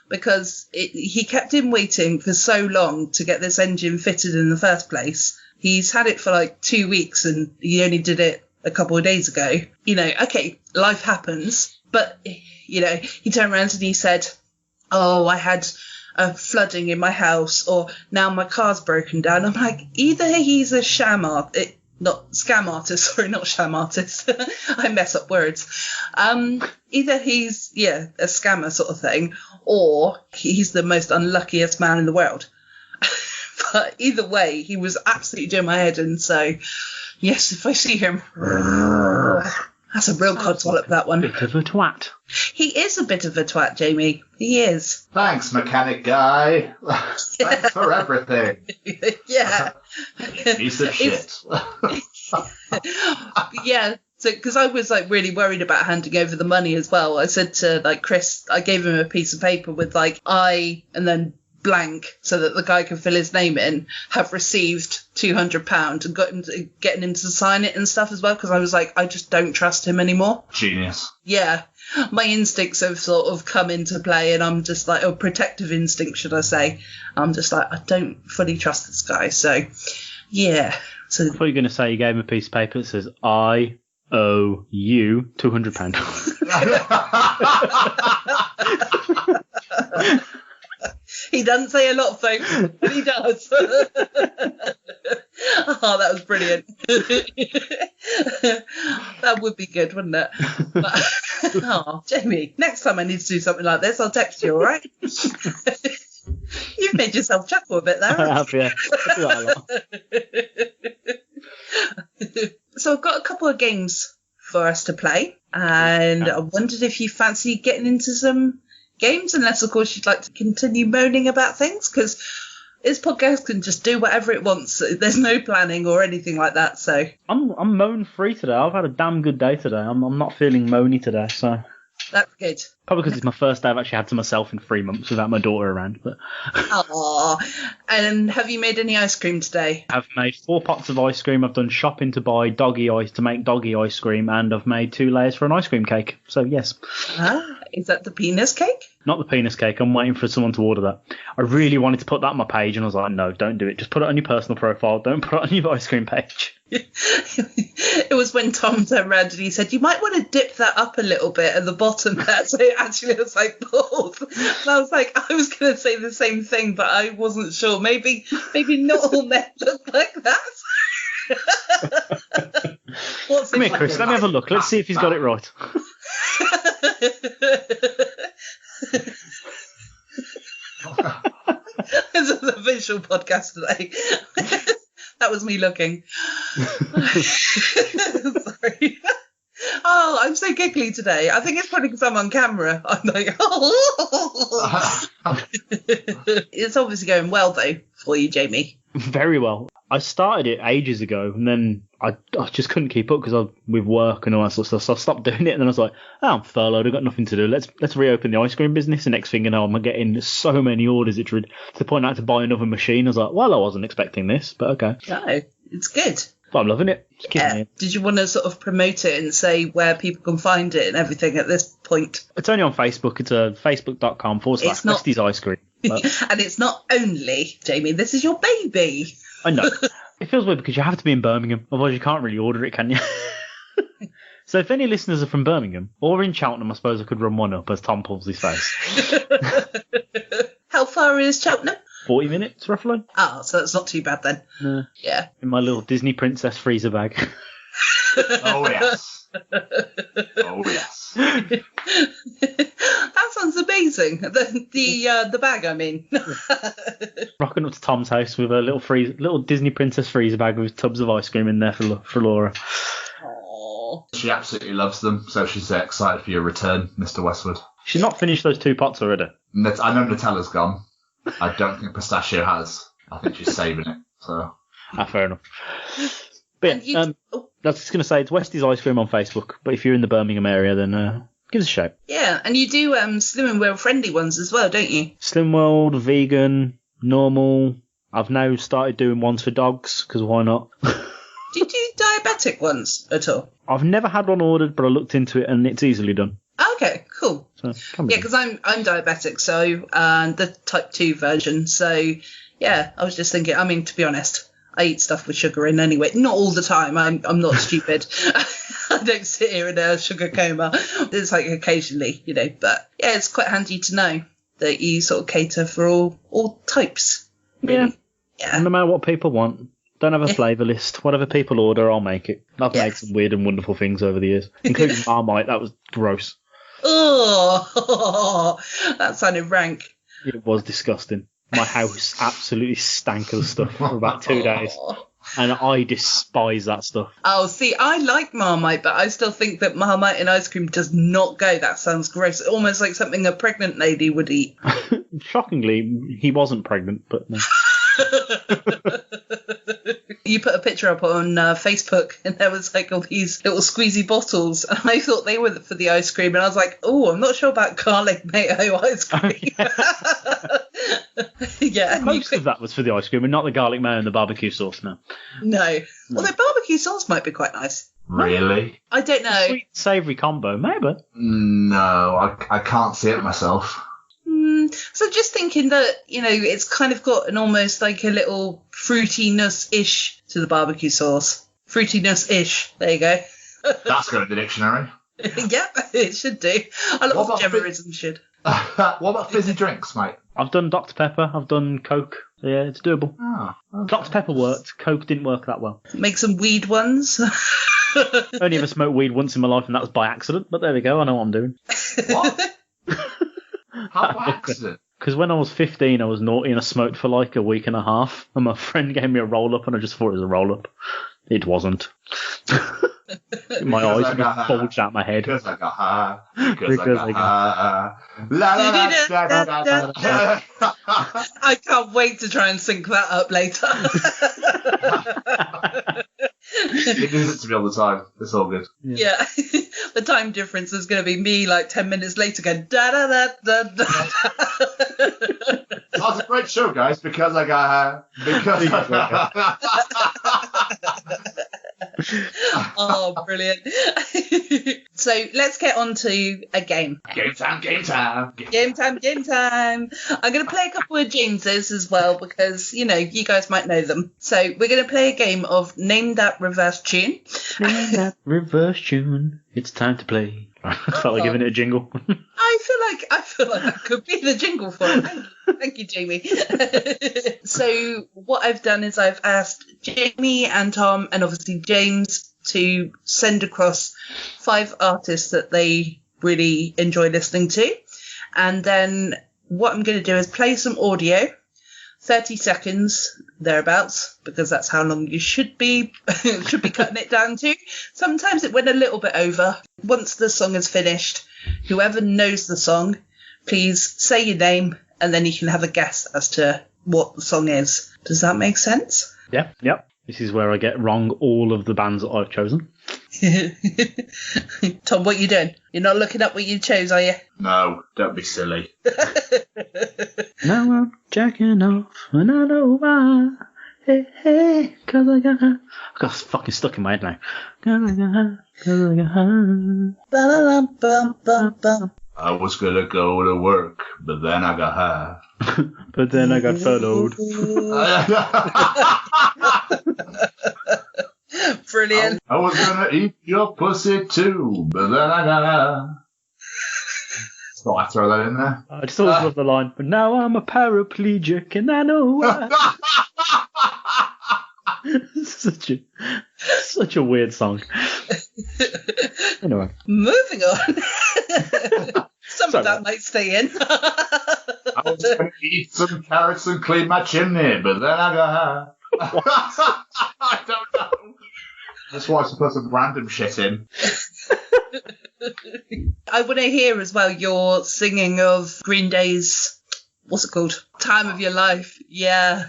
[SPEAKER 7] because he kept him waiting for so long to get this engine fitted in the first place. He's had it for like 2 weeks and he only did it a couple of days ago. Okay, life happens. But, he turned around and he said, oh, I had a flooding in my house, or now my car's broken down. I'm like, either he's a scam artist, not sham artist. I mess up words. Either he's, a scammer sort of thing, or he's the most unluckiest man in the world. But either way, he was absolutely doing my head in. So, yes, if I see him... That's a real Codswallop, that one.
[SPEAKER 8] Bit of a twat.
[SPEAKER 7] He is a bit of a twat, Jamie. He is.
[SPEAKER 9] Thanks, mechanic guy. Thanks for everything.
[SPEAKER 7] Yeah.
[SPEAKER 9] Piece of shit.
[SPEAKER 7] Yeah. So, because I was like really worried about handing over the money as well. I said to Chris, I gave him a piece of paper with I and then blank so that the guy can fill his name in, have received £200 and getting him to sign it and stuff as well, because I was like, I just don't trust him anymore.
[SPEAKER 9] Genius.
[SPEAKER 7] Yeah. My instincts have sort of come into play, and I'm just like, protective instinct, should I say. I'm just like, I don't fully trust this guy. So, yeah. So,
[SPEAKER 8] I thought you were going to say you gave him a piece of paper that says, I owe you £200.
[SPEAKER 7] He doesn't say a lot, folks, but he does. Oh, that was brilliant. That would be good, wouldn't it? But, oh, Jamie, next time I need to do something like this, I'll text you, all right? You've made yourself chuckle a bit there.
[SPEAKER 8] I have, yeah. I do that a lot.
[SPEAKER 7] So I've got a couple of games for us to play, and I wondered if you fancy getting into some games, unless of course you'd like to continue moaning about things, because this podcast can just do whatever it wants. There's no planning or anything like that. So
[SPEAKER 8] I'm moan free today. I've had a damn good day today. I'm not feeling moany today, so
[SPEAKER 7] that's good.
[SPEAKER 8] Probably because it's my first day I've actually had to myself in 3 months without my daughter around. But
[SPEAKER 7] oh, and have you made any ice cream today?
[SPEAKER 8] I've made 4 pots of ice cream. I've done shopping to buy doggy ice to make doggy ice cream, and I've made 2 layers for an ice cream cake. So yes.
[SPEAKER 7] Is that the penis cake?
[SPEAKER 8] Not the penis cake. I'm waiting for someone to order that. I really wanted to put that on my page, and I was like, no, don't do it. Just put it on your personal profile. Don't put it on your ice cream page.
[SPEAKER 7] It was when Tom turned around and he said, you might want to dip that up a little bit at the bottom there. So it actually looks like balls. And I was like, I was going to say the same thing, but I wasn't sure. Maybe not all men look like that.
[SPEAKER 8] Come here, Chris. Let me have a look. Let's see if he's got it right.
[SPEAKER 7] This is a visual podcast today. That was me looking. Sorry. Oh, I'm so giggly today. I think it's probably because I'm on camera. I'm like, oh. It's obviously going well, though, for you, Jamie.
[SPEAKER 8] Very well. I started it ages ago, and then I just couldn't keep up because with work and all that sort of stuff. So I stopped doing it, and then I was like, oh, I'm furloughed. I've got nothing to do. Let's reopen the ice cream business. And next thing you know, I'm getting so many orders. It's to the point I had to buy another machine. I was like, well, I wasn't expecting this, but okay.
[SPEAKER 7] No, it's good.
[SPEAKER 8] But I'm loving it.
[SPEAKER 7] Yeah. Did you want to sort of promote it and say where people can find it and everything at this point?
[SPEAKER 8] It's only on Facebook. It's facebook.com/Westy's Ice Cream.
[SPEAKER 7] And it's not only, Jamie, this is your baby.
[SPEAKER 8] I know. It feels weird because you have to be in Birmingham. Otherwise you can't really order it, can you? So if any listeners are from Birmingham or in Cheltenham, I suppose I could run one up as Tom pulls his face.
[SPEAKER 7] How far is Cheltenham?
[SPEAKER 8] 40 minutes, roughly.
[SPEAKER 7] Oh, so that's not too bad then.
[SPEAKER 8] No.
[SPEAKER 7] Yeah.
[SPEAKER 8] In my little Disney princess freezer bag.
[SPEAKER 9] Oh, yes. Oh, yes.
[SPEAKER 7] That sounds amazing. The bag, I mean.
[SPEAKER 8] Rocking up to Tom's house with a little Disney princess freezer bag with tubs of ice cream in there for Laura.
[SPEAKER 7] Aww.
[SPEAKER 9] She absolutely loves them, so she's excited for your return, Mr. Westwood.
[SPEAKER 8] She's not finished those 2 pots already.
[SPEAKER 9] I know Nutella's gone. I don't think Pistachio has. I think she's saving it. So.
[SPEAKER 8] Fair enough. But yeah, that's just going to say it's Westy's Ice Cream on Facebook. But if you're in the Birmingham area, then give us a shout.
[SPEAKER 7] Yeah, and you do Slim and World friendly ones as well, don't you?
[SPEAKER 8] Slim World, vegan, normal. I've now started doing ones for dogs, because why not?
[SPEAKER 7] Do you do diabetic ones at all?
[SPEAKER 8] I've never had one ordered, but I looked into it and it's easily done.
[SPEAKER 7] Okay, cool.
[SPEAKER 8] So,
[SPEAKER 7] yeah, because I'm diabetic, so the type 2 version. So yeah, I was just thinking. I mean, to be honest, I eat stuff with sugar in anyway. Not all the time. I'm not stupid. I don't sit here in a sugar coma. It's like occasionally, But yeah, it's quite handy to know that you sort of cater for all types. Really. Yeah.
[SPEAKER 8] No matter what people want. Don't have a flavour list. Whatever people order, I'll make it. I've made some weird and wonderful things over the years, including Marmite. That was gross.
[SPEAKER 7] Oh, that sounded rank.
[SPEAKER 8] It was disgusting. My house absolutely stank of stuff for about 2 days. And I despise that stuff.
[SPEAKER 7] Oh, see, I like Marmite, but I still think that Marmite and ice cream does not go. That sounds gross. Almost like something a pregnant lady would eat.
[SPEAKER 8] Shockingly, he wasn't pregnant, but no.
[SPEAKER 7] You put a picture up on Facebook, and there was like all these little squeezy bottles, and I thought they were for the ice cream, and I was like, oh, I'm not sure about garlic mayo ice cream. Yeah.
[SPEAKER 8] Most of that was for the ice cream, and not the garlic mayo and the barbecue sauce. No.
[SPEAKER 7] Although barbecue sauce might be quite nice.
[SPEAKER 9] Really?
[SPEAKER 7] I don't know.
[SPEAKER 8] Sweet savoury combo, maybe.
[SPEAKER 9] No, I can't see it myself.
[SPEAKER 7] So just thinking that, it's kind of got an almost like a little fruitiness-ish to the barbecue sauce. Fruitiness-ish. There you go.
[SPEAKER 9] That's going to the dictionary.
[SPEAKER 7] Yep, it should do. A lot of Gemmaism should.
[SPEAKER 9] What about fizzy drinks, mate?
[SPEAKER 8] I've done Dr. Pepper. I've done Coke. Yeah, it's doable.
[SPEAKER 9] Oh, okay.
[SPEAKER 8] Dr. Pepper worked. Coke didn't work that well.
[SPEAKER 7] Make some weed ones.
[SPEAKER 8] Only ever smoked weed once in my life, and that was by accident. But there we go. I know what I'm doing.
[SPEAKER 9] What? How by accident?
[SPEAKER 8] Because when I was 15, I was naughty and I smoked for like a week and a half. And my friend gave me a roll-up, and I just thought it was a roll-up. It wasn't. My eyes just bulged out my head.
[SPEAKER 9] Because I got high. Because I got high. La la la la la la la.
[SPEAKER 7] I can't wait to try and sync that up later.
[SPEAKER 9] It does it to me all the time. It's all good.
[SPEAKER 7] Yeah. The time difference is going to be me like 10 minutes later going da da da da da.
[SPEAKER 9] That's a great show, guys, because I got
[SPEAKER 7] Oh, brilliant. So let's get on to a game.
[SPEAKER 9] Game time.
[SPEAKER 7] Game time. I'm going to play a couple of Jameses as well because, you guys might know them. So we're going to play a game of Name That Reverse Tune.
[SPEAKER 8] Name that reverse tune. It's time to play. I felt like giving it a jingle.
[SPEAKER 7] I feel like that could be the jingle for it. Thank you, Jamie. So what I've done is I've asked Jamie and Tom and obviously James to send across 5 artists that they really enjoy listening to. And then what I'm going to do is play some audio, 30 seconds thereabouts, because that's how long you should be cutting it down to. Sometimes it went a little bit over. Once the song is finished, whoever knows the song, please say your name, and then you can have a guess as to what the song is. Does that make sense?
[SPEAKER 8] Yeah, yep. This is where I get wrong all of the bands that I've chosen.
[SPEAKER 7] Tom, what are you doing? You're not looking up what you chose, are you?
[SPEAKER 9] No, don't be silly.
[SPEAKER 8] Now I'm jacking off, and I know why. Hey, cause I got fucking stuck in my head now.
[SPEAKER 9] I was gonna go to work, but then I got high.
[SPEAKER 8] But then I got furloughed.
[SPEAKER 7] Brilliant.
[SPEAKER 9] I was gonna eat your pussy too, but then I got high. So I throw that in there.
[SPEAKER 8] I just always love the line, but now I'm a paraplegic and I know why. Such a weird song. Anyway.
[SPEAKER 7] Moving on. Some of that might stay in.
[SPEAKER 9] I was going to eat some carrots and clean my chimney, but then I got high. I don't know. That's why I put some random shit in.
[SPEAKER 7] I want to hear as well your singing of Green Day's, what's it called? Time of Your Life. Yeah.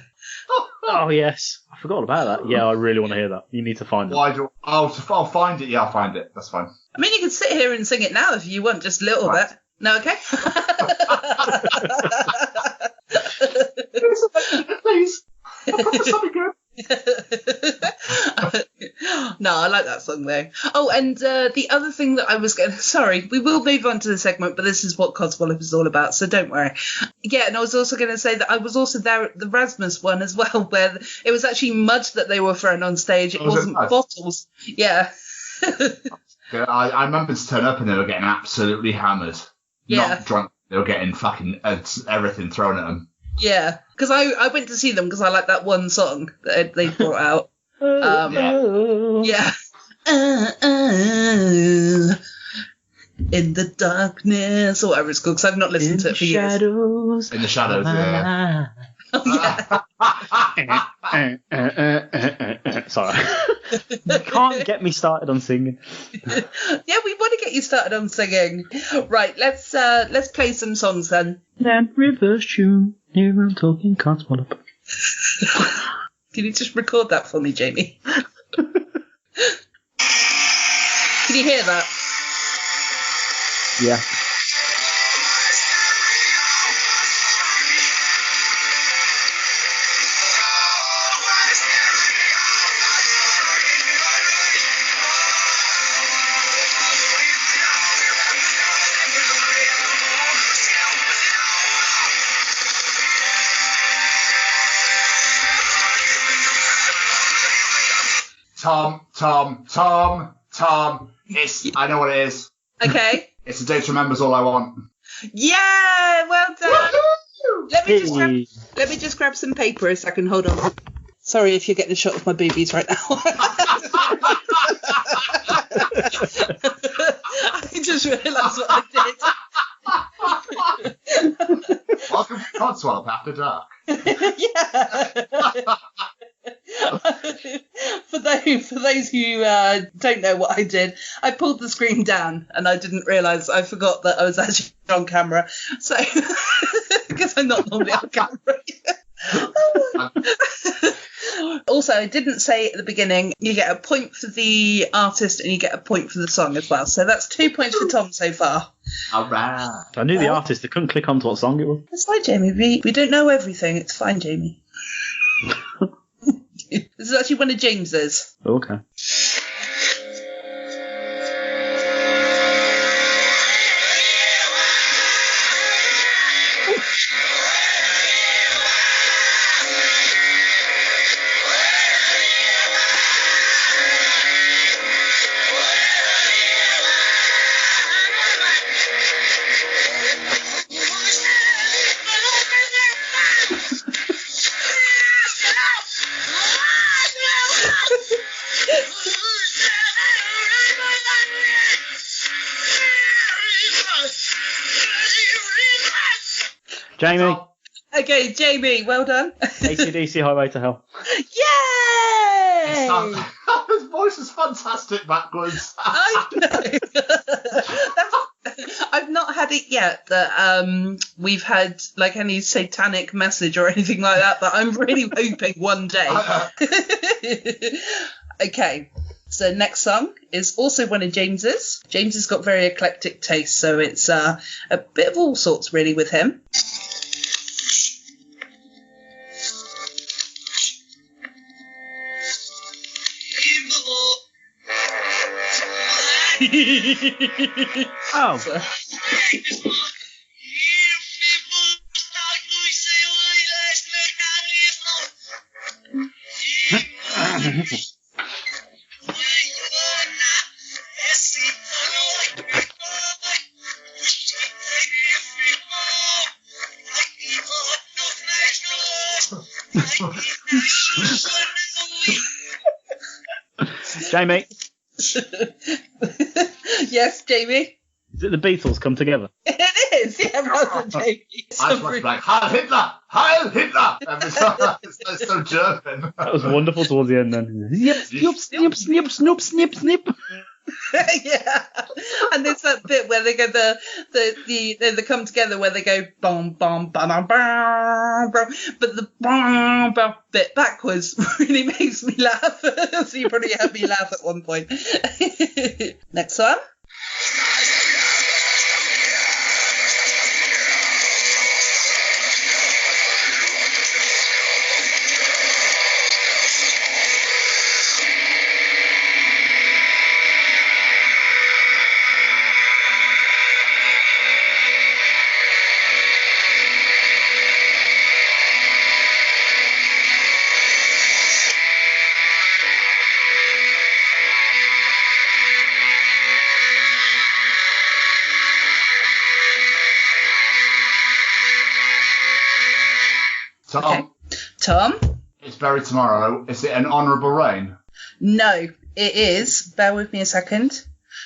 [SPEAKER 8] Oh, yes. I forgot all about that. Yeah, I really want to hear that. You need to find it.
[SPEAKER 9] I'll find it. Yeah, I'll find it. That's fine.
[SPEAKER 7] I mean, you can sit here and sing it now if you want, just a little bit. No, okay?
[SPEAKER 9] Please. I promise I'll be good.
[SPEAKER 7] No, I like that song though. Oh, and the other thing that I was going to... Sorry, we will move on to the segment, but this is what Codswallop is all about, so don't worry. Yeah, and I was also going to say that I was also there at the Rasmus one as well, where it was actually mud that they were throwing on stage. It wasn't bottles. Yeah.
[SPEAKER 9] I remember to turn up and they were getting absolutely hammered.
[SPEAKER 7] Yeah.
[SPEAKER 9] Not drunk. They were getting fucking everything thrown at them. Yeah,
[SPEAKER 7] because I went to see them because I like that one song that they brought out. Yeah. In the darkness, or whatever it's called, because I've not listened to it for years.
[SPEAKER 9] In the shadows, yeah.
[SPEAKER 8] Sorry. You can't get me started on singing.
[SPEAKER 7] Yeah, we want to get you started on singing. Right, let's play some songs then.
[SPEAKER 8] Then reverse tune. Here I'm talking Codswallop.
[SPEAKER 7] Can you just record that for me, Jamie? Can you hear that?
[SPEAKER 8] Yeah.
[SPEAKER 9] Tom. I know what it is.
[SPEAKER 7] Okay.
[SPEAKER 9] It's a day to remember's all I want.
[SPEAKER 7] Yeah, well done.
[SPEAKER 9] Woo-hoo!
[SPEAKER 7] Let me just grab some paper a second. Hold on. Sorry if you're getting a shot of my boobies right now. I just realised what I did.
[SPEAKER 9] Welcome to Codswallop After Dark.
[SPEAKER 7] Yeah. For those who don't know what I did, I pulled the screen down and I didn't realise. I forgot that I was actually on camera. So, because I'm not normally on camera. Also, I didn't say at the beginning, you get a point for the artist and you get a point for the song as well. So that's 2 points for Tom so far.
[SPEAKER 9] All right.
[SPEAKER 8] I knew the artist. I couldn't click onto what song it was.
[SPEAKER 7] It's fine, Jamie. We don't know everything. It's fine, Jamie. This is actually one of James's.
[SPEAKER 8] Okay. Jamie.
[SPEAKER 7] Okay, Jamie, well done.
[SPEAKER 8] AC/DC Highway to Hell.
[SPEAKER 7] Yay!
[SPEAKER 9] His voice is fantastic backwards.
[SPEAKER 7] I know. I've not had it yet that we've had like any satanic message or anything like that, but I'm really hoping one day. Okay, so next song is also one of James's. James has got very eclectic taste, so it's a bit of all sorts really with him.
[SPEAKER 8] Oh. Jamie.
[SPEAKER 7] Yes, Jamie.
[SPEAKER 8] Is it the Beatles Come Together?
[SPEAKER 7] It is, yeah, well done, Jamie.
[SPEAKER 9] I just watched like, Heil Hitler! Heil Hitler! Every time. It's so German.
[SPEAKER 8] That was wonderful towards the end then. Yep, snip, snip, snip, snip, snip, snip.
[SPEAKER 7] Yeah, and there's that bit where they go they come together where they go bom bom bam bam bam, but the bom bam bit backwards really makes me laugh. So you probably had me laugh at one point. Next one.
[SPEAKER 9] Tom.
[SPEAKER 7] Okay. Tom?
[SPEAKER 9] It's Bury Tomorrow. Is it an honourable rain?
[SPEAKER 7] No, it is. Bear with me a second.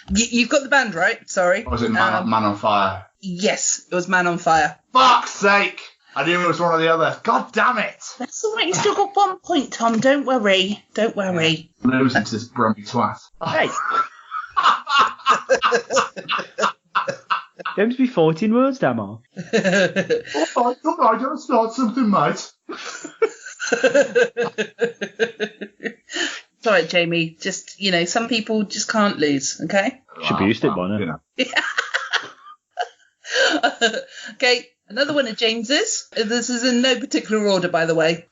[SPEAKER 7] You've got the band right, sorry.
[SPEAKER 9] Or was it Man on Fire?
[SPEAKER 7] Yes, it was Man on Fire.
[SPEAKER 9] Fuck's sake! I knew it was one or the other. God damn it!
[SPEAKER 7] That's all right, you still got 1 point, Tom. Don't worry. Don't worry.
[SPEAKER 9] I'm losing to this grumpy twat.
[SPEAKER 8] Hey. Don't be 14 words, Damar.
[SPEAKER 9] Alright, don't start something, mate.
[SPEAKER 7] It's all right, Jamie. Just, some people just can't lose, okay?
[SPEAKER 8] Should be used to it by now.
[SPEAKER 7] Okay, another one of James's. This is in no particular order, by the way.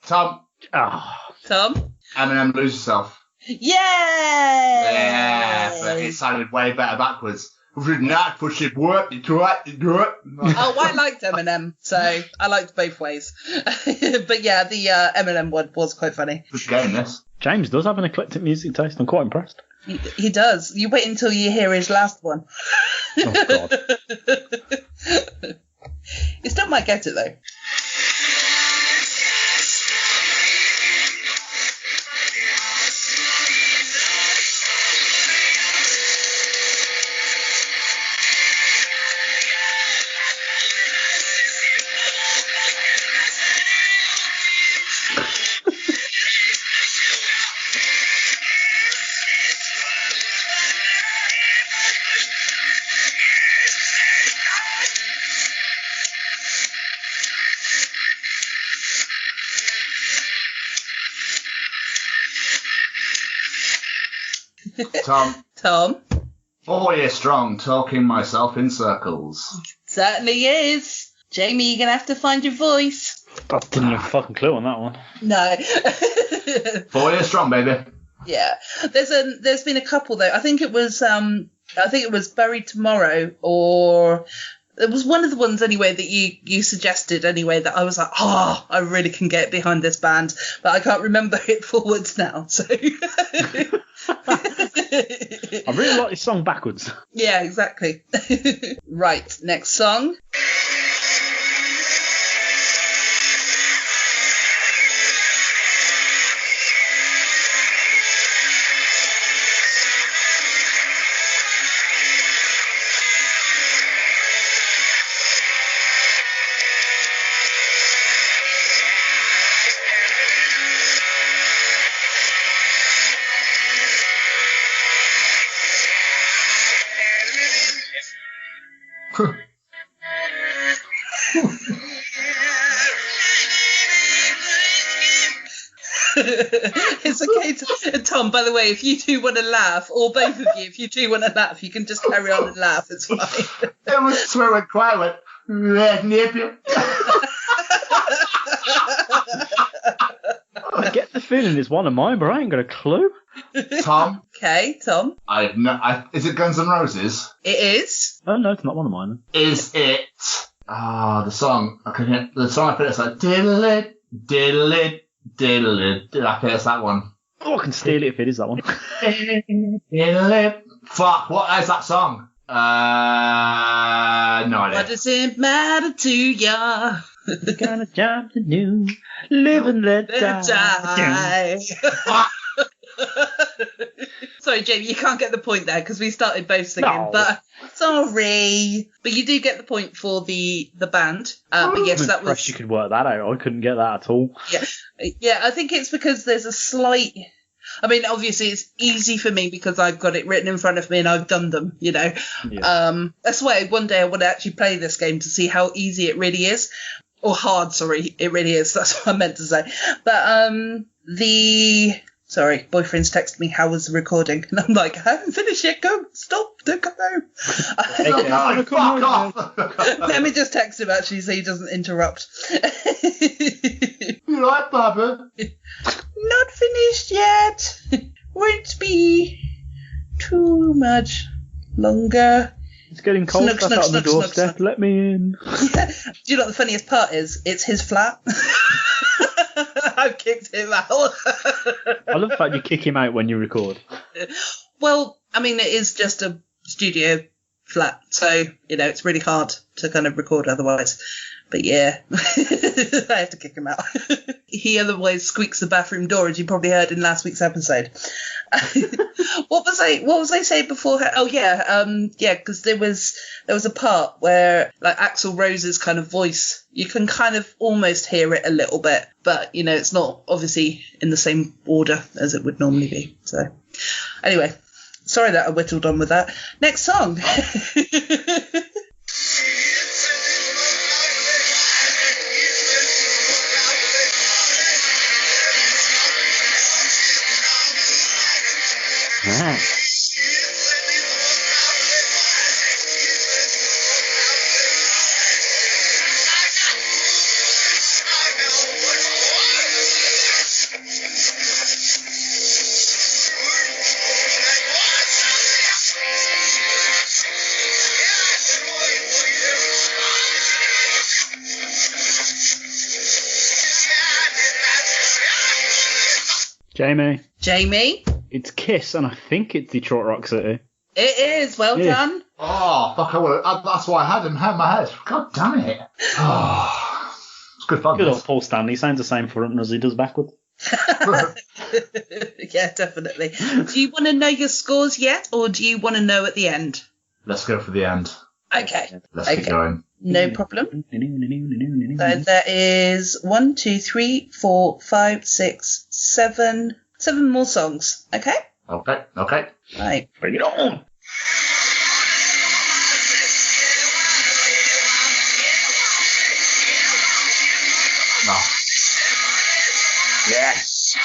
[SPEAKER 9] Tom.
[SPEAKER 7] Tom?
[SPEAKER 9] Eminem, Lose Yourself.
[SPEAKER 7] Yay!
[SPEAKER 9] Yeah, but it sounded way better backwards. Not push it, work, do it.
[SPEAKER 7] Oh, I liked Eminem, so I liked both ways. But yeah, the Eminem one was quite funny.
[SPEAKER 9] Just getting this.
[SPEAKER 8] James does have an eclectic music taste. I'm quite impressed.
[SPEAKER 7] He does. You wait until you hear his last one.
[SPEAKER 8] Oh, God.
[SPEAKER 7] You still might get it, though. Tom?
[SPEAKER 9] 4 years strong, talking myself in circles.
[SPEAKER 7] Certainly is. Jamie, you're going to have to find your voice.
[SPEAKER 8] I didn't have a fucking clue on that one.
[SPEAKER 7] No.
[SPEAKER 9] 4 years strong, baby.
[SPEAKER 7] Yeah. There's been a couple, though. I think it was Buried Tomorrow, or it was one of the ones anyway that you suggested anyway that I was like, I really can get behind this band, but I can't remember it forwards now. So
[SPEAKER 8] I really like this song backwards.
[SPEAKER 7] Yeah, exactly. Right, next song. It's okay to, Tom, by the way, if you two want to laugh, or both of you, if you two want to laugh, you can just carry on and laugh, it's fine.
[SPEAKER 9] It was so when quiet went, red nipple.
[SPEAKER 8] I get the feeling it's one of mine, but I ain't got a clue.
[SPEAKER 9] Tom?
[SPEAKER 7] Okay, Tom?
[SPEAKER 9] Is it Guns N' Roses?
[SPEAKER 7] It is.
[SPEAKER 8] Oh, no, it's not one of mine.
[SPEAKER 9] Is it... the song. The song I put is like, diddle it, diddle it. Okay, it's that one.
[SPEAKER 8] Oh, I can steal it if it is that one.
[SPEAKER 9] Fuck, what is that song? No idea.
[SPEAKER 7] What does it matter to ya?
[SPEAKER 8] You got a job to do, live and let die.
[SPEAKER 7] Sorry, Jamie, you can't get the point there because we started both singing.
[SPEAKER 8] No.
[SPEAKER 7] But sorry, but you do get the point for the band. But yes, that was.
[SPEAKER 8] You could work that out. I couldn't get that at all.
[SPEAKER 7] Yeah. I think it's because there's a slight. I mean, obviously, it's easy for me because I've got it written in front of me and I've done them. Yeah. That's why one day I want to actually play this game to see how easy it really is. Or hard, sorry, it really is. That's what I meant to say. But sorry, boyfriend's texted me, how was the recording? And I'm like, I haven't finished yet, go, stop, don't come home.
[SPEAKER 9] Fuck off.
[SPEAKER 7] Let me just text him actually so he doesn't interrupt.
[SPEAKER 9] You like Barbara?
[SPEAKER 7] Not finished yet. Won't be too much longer.
[SPEAKER 8] It's getting cold.
[SPEAKER 7] Snug,
[SPEAKER 8] That's
[SPEAKER 7] snug,
[SPEAKER 8] out on the
[SPEAKER 7] snug,
[SPEAKER 8] doorstep.
[SPEAKER 7] snug.
[SPEAKER 8] Let me in.
[SPEAKER 7] Yeah. Do you know what the funniest part is? It's his flat. I've kicked him out.
[SPEAKER 8] I love the fact you kick him out when you record.
[SPEAKER 7] Well, I mean, it is just a studio flat. So, it's really hard to kind of record otherwise. But yeah, I have to kick him out. He otherwise squeaks the bathroom door, as you probably heard in last week's episode. What was I saying before? Oh yeah, because there was a part where like Axl Rose's kind of voice, you can kind of almost hear it a little bit, but it's not obviously in the same order as it would normally be. So anyway, sorry that I whittled on with that. Next song. Jamie?
[SPEAKER 8] It's Kiss, and I think it's Detroit Rock City.
[SPEAKER 7] It is. Well done.
[SPEAKER 9] Oh, fuck, that's why I had him in my head. God damn it. Oh, it's good fun.
[SPEAKER 8] Good old Paul Stanley. Sounds the same front as he does backward.
[SPEAKER 7] Yeah, definitely. Do you want to know your scores yet, or do you want to know at the end?
[SPEAKER 9] Let's go for the end.
[SPEAKER 7] Okay.
[SPEAKER 9] Let's keep going.
[SPEAKER 7] No problem. So there is 1, 2, 3, 4, 5, 6, 7 more songs. Okay?
[SPEAKER 9] Okay.
[SPEAKER 7] Right.
[SPEAKER 8] Bring it on.
[SPEAKER 9] No. Yes.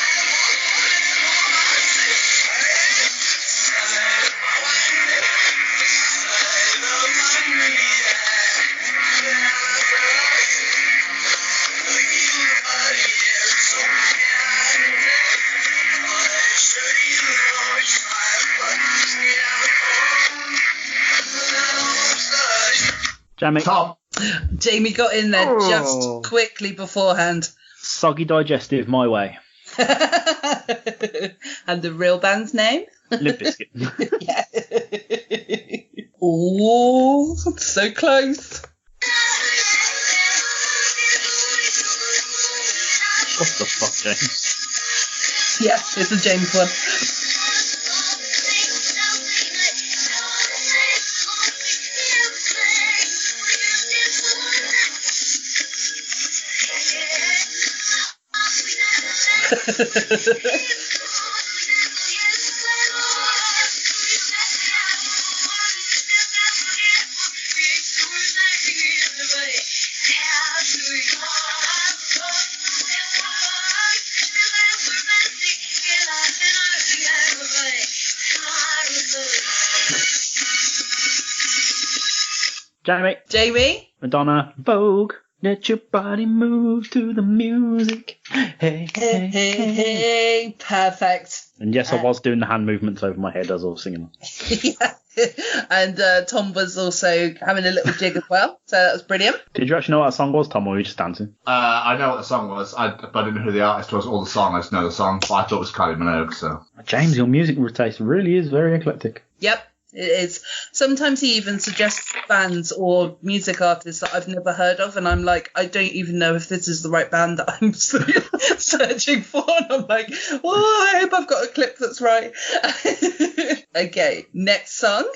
[SPEAKER 8] Tom.
[SPEAKER 7] Jamie got in there just quickly beforehand.
[SPEAKER 8] Soggy Digestive, my way.
[SPEAKER 7] And the real band's name?
[SPEAKER 8] Limp Bizkit.
[SPEAKER 7] Yeah. Oh, so close.
[SPEAKER 8] What the fuck, James?
[SPEAKER 7] Yeah, it's a James one. Jamie?
[SPEAKER 8] Madonna. Vogue. Let your body move to the music.
[SPEAKER 7] Hey. Perfect.
[SPEAKER 8] And yes, I was doing the hand movements over my head as I was singing.
[SPEAKER 7] Yeah. And Tom was also having a little jig as well, so that was brilliant.
[SPEAKER 8] Did you actually know what that song was, Tom, or were you just dancing?
[SPEAKER 9] I know what the song was, but I didn't know who the artist was or the song. I just know the song, but I thought it was Kylie Minogue, so...
[SPEAKER 8] James, your music taste really is very eclectic.
[SPEAKER 7] Yep. It is. Sometimes he even suggests bands or music artists that I've never heard of, and I'm like, I don't even know if this is the right band that I'm searching for. And I'm like, I hope I've got a clip that's right. Okay, next song.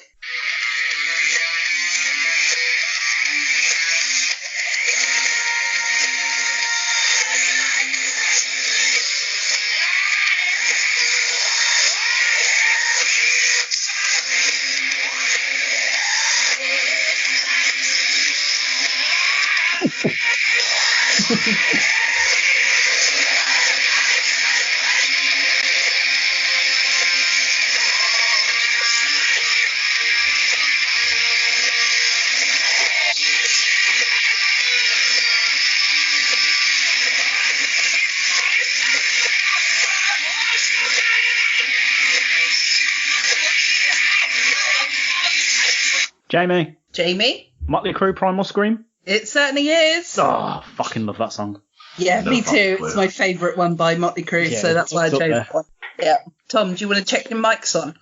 [SPEAKER 7] Jamie?
[SPEAKER 8] Motley Crue, Primal Scream?
[SPEAKER 7] It certainly is.
[SPEAKER 8] Oh, fucking love that song.
[SPEAKER 7] Yeah, me too. It's my favourite one by Motley Crue, so that's why I chose that one. Yeah. Tom, do you want to check your mics on?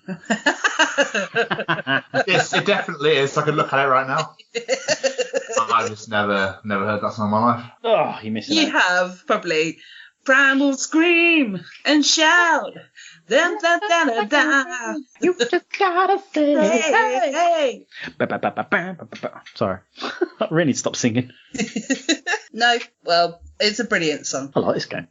[SPEAKER 9] Yes, it definitely is. I can look at it right now. I've just never heard that song in my life.
[SPEAKER 8] Oh, you're missing
[SPEAKER 7] You
[SPEAKER 8] out.
[SPEAKER 7] have, probably. Fran will scream and shout. Da, da, da, da, da.
[SPEAKER 8] You just gotta say,
[SPEAKER 7] Hey,
[SPEAKER 8] Sorry. I really need to stop singing.
[SPEAKER 7] hey. No, well, it's a brilliant song.
[SPEAKER 8] I like this game.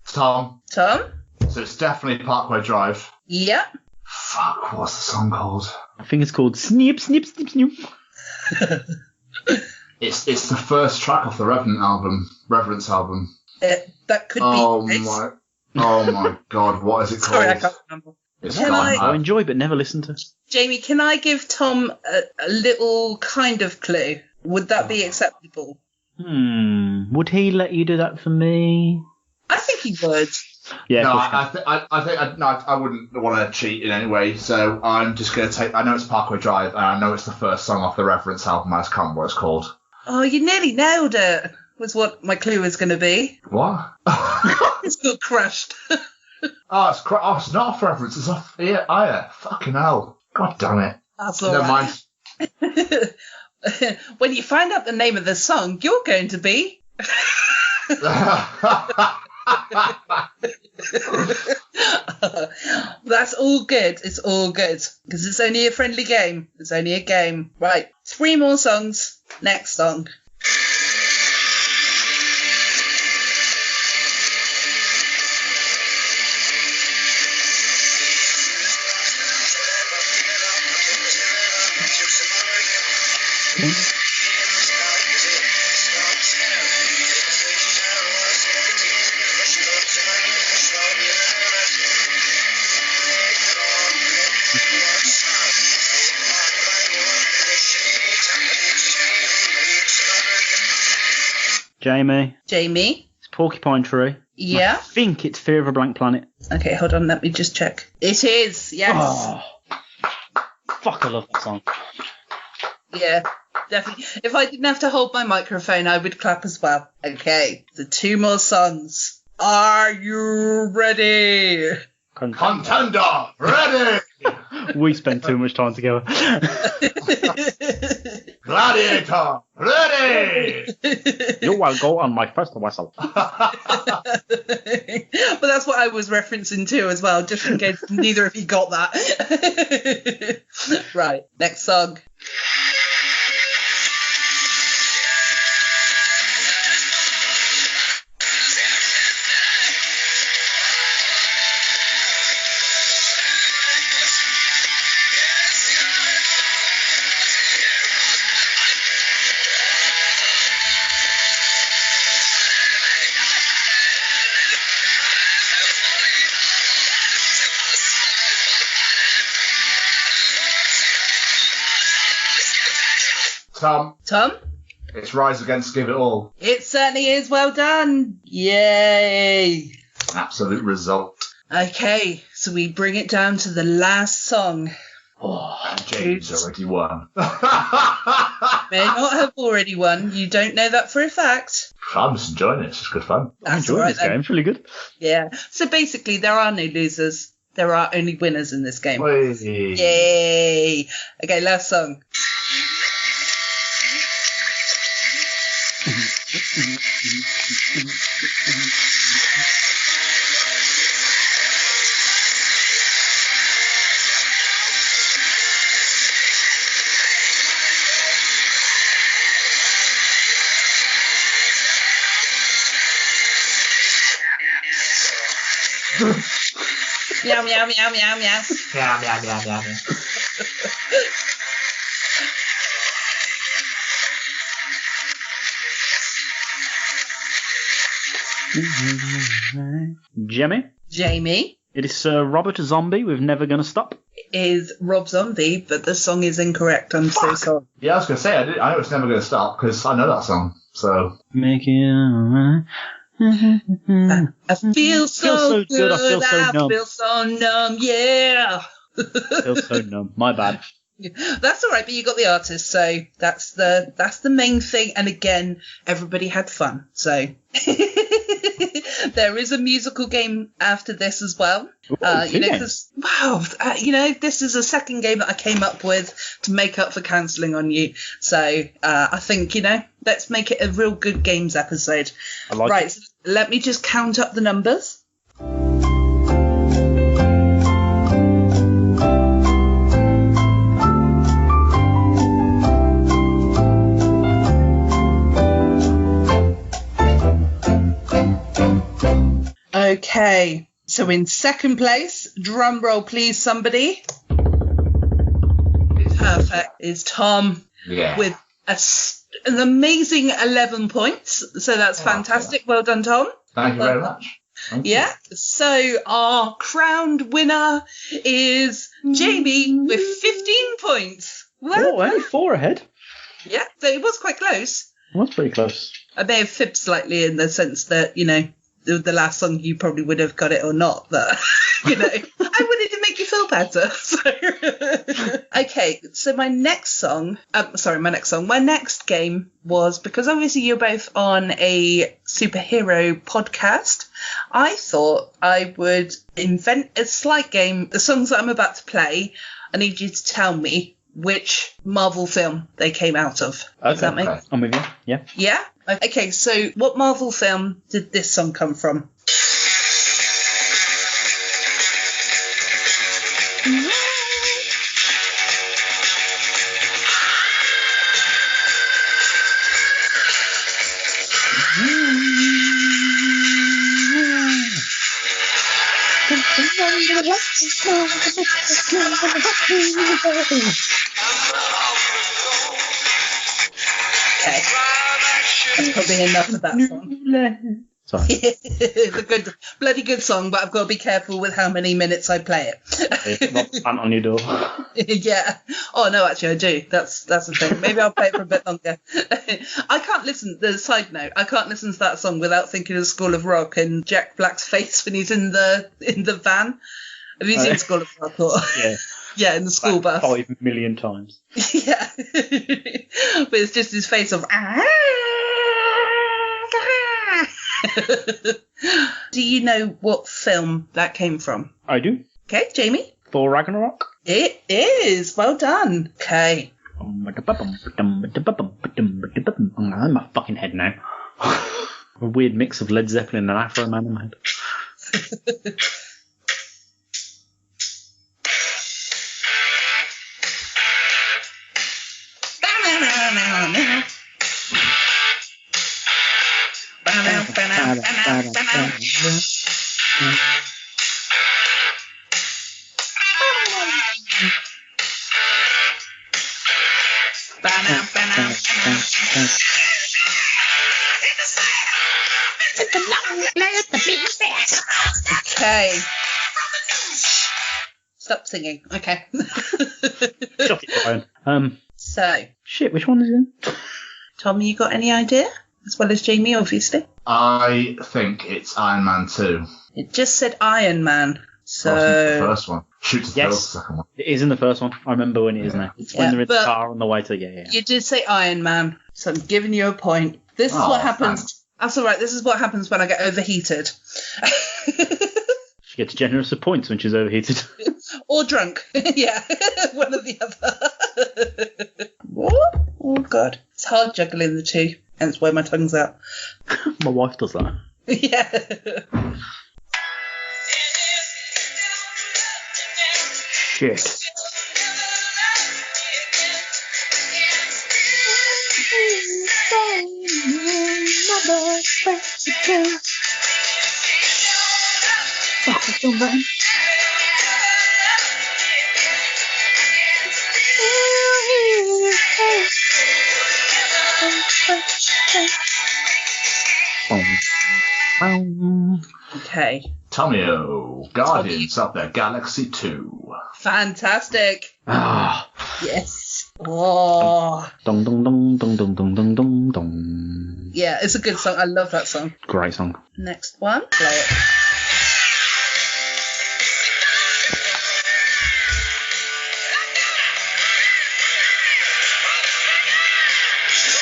[SPEAKER 9] Tom.
[SPEAKER 7] Tom?
[SPEAKER 9] So it's definitely Parkway Drive.
[SPEAKER 7] Yep.
[SPEAKER 9] Fuck, what's the song called?
[SPEAKER 8] I think it's called Snip, Snip, Snip, Snip.
[SPEAKER 9] It's the first track off the Reverence album.
[SPEAKER 7] That could
[SPEAKER 9] Oh
[SPEAKER 7] be.
[SPEAKER 9] my god, what is it called?
[SPEAKER 7] Sorry, I can't remember.
[SPEAKER 9] It's
[SPEAKER 7] Can
[SPEAKER 9] gone
[SPEAKER 7] I-
[SPEAKER 8] I
[SPEAKER 9] mad.
[SPEAKER 8] enjoy but never listen to.
[SPEAKER 7] Jamie, can I give Tom a little kind of clue? Would that be acceptable?
[SPEAKER 8] Would he let you do that for me?
[SPEAKER 7] I think he would.
[SPEAKER 8] Yeah,
[SPEAKER 9] No,
[SPEAKER 8] of course
[SPEAKER 9] I wouldn't want to cheat in any way, so I'm just going to take... I know it's Parkway Drive, and I know it's the first song off the Reverence album. I just can't remember what it's called.
[SPEAKER 7] Oh, you nearly nailed it. Was what my clue was going to be.
[SPEAKER 9] What?
[SPEAKER 7] It's got crushed.
[SPEAKER 9] It's not off Reverence, it's off... Yeah, fucking hell. God damn it.
[SPEAKER 7] That's all
[SPEAKER 9] Never
[SPEAKER 7] right.
[SPEAKER 9] mind.
[SPEAKER 7] When you find out the name of the song, you're going to be. That's all good. It's all good. Because it's only a friendly game. It's only a game. Right. 3 more songs. Next song.
[SPEAKER 8] Jamie,
[SPEAKER 7] Jamie.
[SPEAKER 8] it's Porcupine Tree.
[SPEAKER 7] Yeah.
[SPEAKER 8] I think it's Fear of a Blank Planet.
[SPEAKER 7] Okay, hold on. Let me just check. It is. Yes.
[SPEAKER 8] Oh, fuck, I love that song.
[SPEAKER 7] Yeah, definitely. If I didn't have to hold my microphone, I would clap as well. Okay, the 2 more songs. Are you ready?
[SPEAKER 9] Contender, ready!
[SPEAKER 8] We spent too much time together.
[SPEAKER 9] Gladiator, ready!
[SPEAKER 8] You will go on my first whistle.
[SPEAKER 7] But that's what I was referencing to as well, just in case neither of you got that. Right, next song.
[SPEAKER 9] Tom,
[SPEAKER 7] Tom?
[SPEAKER 9] it's Rise Against Give It All.
[SPEAKER 7] It certainly is. Well done. Yay.
[SPEAKER 9] An absolute result.
[SPEAKER 7] Okay, so we bring it down to the last song.
[SPEAKER 9] Oh, James already won.
[SPEAKER 7] May not have already won. You don't know that for a fact.
[SPEAKER 9] I'm just enjoying it. It's just good fun.
[SPEAKER 8] I'm
[SPEAKER 7] That's
[SPEAKER 8] enjoying
[SPEAKER 7] all right
[SPEAKER 8] this
[SPEAKER 7] then.
[SPEAKER 8] game. It's really good.
[SPEAKER 7] Yeah. So basically, there are no losers. There are only winners in this game.
[SPEAKER 9] Whey.
[SPEAKER 7] Yay. Okay, last song. Meow, meow, meow, meow, meow.
[SPEAKER 9] Meow, meow, meow, meow, meow.
[SPEAKER 8] Jemmy?
[SPEAKER 7] Jamie
[SPEAKER 8] It is Sir Robert Zombie with Never Gonna Stop.
[SPEAKER 7] is Rob Zombie, but the song is incorrect. I'm so sorry.
[SPEAKER 9] Yeah, I was going to say, I know it's Never Gonna Stop, because I know that song, so...
[SPEAKER 8] Make it alright.
[SPEAKER 7] I feel so good.
[SPEAKER 8] I feel so numb.
[SPEAKER 7] feel so numb. Yeah.
[SPEAKER 8] I feel so numb. My bad.
[SPEAKER 7] That's all right, but you got the artist, so that's the main thing. And again, everybody had fun. So there is a musical game after this as well.
[SPEAKER 8] Ooh,
[SPEAKER 7] because this is a second game that I came up with to make up for cancelling on you. So I think let's make it a real good games episode.
[SPEAKER 8] I like
[SPEAKER 7] right,
[SPEAKER 8] it.
[SPEAKER 7] so let me just count up the numbers. Okay, so in second place, drum roll please somebody. Perfect, is Tom with an amazing 11 points. So that's fantastic. Well done, Tom.
[SPEAKER 9] Thank you very much. Thank you.
[SPEAKER 7] Yeah, so our crowned winner is Jamie with 15 points. Well,
[SPEAKER 8] Oh, only 4 ahead.
[SPEAKER 7] yeah, so it was quite close.
[SPEAKER 8] That's pretty close.
[SPEAKER 7] I may have fibbed slightly in the sense that, the last song you probably would have got it or not, but, I wanted to make you feel better. So. Okay, so my next game was, because obviously you're both on a superhero podcast, I thought I would invent a slight game. The songs that I'm about to play, I need you to tell me which Marvel film they came out of. Does that make sense?
[SPEAKER 8] I'm with you. Yeah.
[SPEAKER 7] Yeah? Okay, so what Marvel film did this song come from? Okay. That's probably enough of that song.
[SPEAKER 8] Sorry.
[SPEAKER 7] It's a bloody good song, but I've got to be careful with how many minutes I play it.
[SPEAKER 8] Not plant on your door.
[SPEAKER 7] Yeah. Oh no, actually I do. That's the thing. Maybe I'll play it for a bit longer. I can't listen. The side note: I can't listen to that song without thinking of School of Rock and Jack Black's face when he's in the van. Have you seen School of Rock? Or?
[SPEAKER 8] Yeah.
[SPEAKER 7] Yeah, in the school bus.
[SPEAKER 8] 5 million times.
[SPEAKER 7] Yeah. But it's just his face of. Do you know what film that came from?
[SPEAKER 8] I do.
[SPEAKER 7] Okay, Jamie?
[SPEAKER 8] Thor Ragnarok.
[SPEAKER 7] It is. Well done. Okay.
[SPEAKER 8] I'm in my fucking head now. A weird mix of Led Zeppelin and Afro Man in my head.
[SPEAKER 7] Okay. Stop singing. Okay.
[SPEAKER 8] Shut it, Brian.
[SPEAKER 7] So,
[SPEAKER 8] Shit, which one is it?
[SPEAKER 7] Tom, you got any idea? As well as Jamie, obviously.
[SPEAKER 9] I think it's Iron Man 2.
[SPEAKER 7] It just said Iron Man. So.
[SPEAKER 9] The first one. Shoot to kill the
[SPEAKER 8] Yes,
[SPEAKER 9] second one.
[SPEAKER 8] it is in the first one. I remember when it is now. It's when
[SPEAKER 7] Yeah,
[SPEAKER 8] they're in the
[SPEAKER 7] but-
[SPEAKER 8] car on the way to yeah.
[SPEAKER 7] You did say Iron Man, so I'm giving you a point. This is what happens.
[SPEAKER 9] Thanks.
[SPEAKER 7] That's all right. This is what happens when I get overheated.
[SPEAKER 8] She gets generous of points when she's overheated.
[SPEAKER 7] Or drunk. Yeah, one or the other. What? Oh, God. It's hard juggling the two, hence why my tongue's out.
[SPEAKER 8] My wife does that.
[SPEAKER 7] Yeah.
[SPEAKER 8] Shit.
[SPEAKER 7] Okay.
[SPEAKER 9] Tomio, Guardians of the Galaxy 2.
[SPEAKER 7] Fantastic.
[SPEAKER 8] Ah.
[SPEAKER 7] Yes. Oh.
[SPEAKER 8] Dong dong dong dong dong dong dong dong dong.
[SPEAKER 7] Yeah, it's a good song. I love that song.
[SPEAKER 8] Great song.
[SPEAKER 7] Next one. Play it.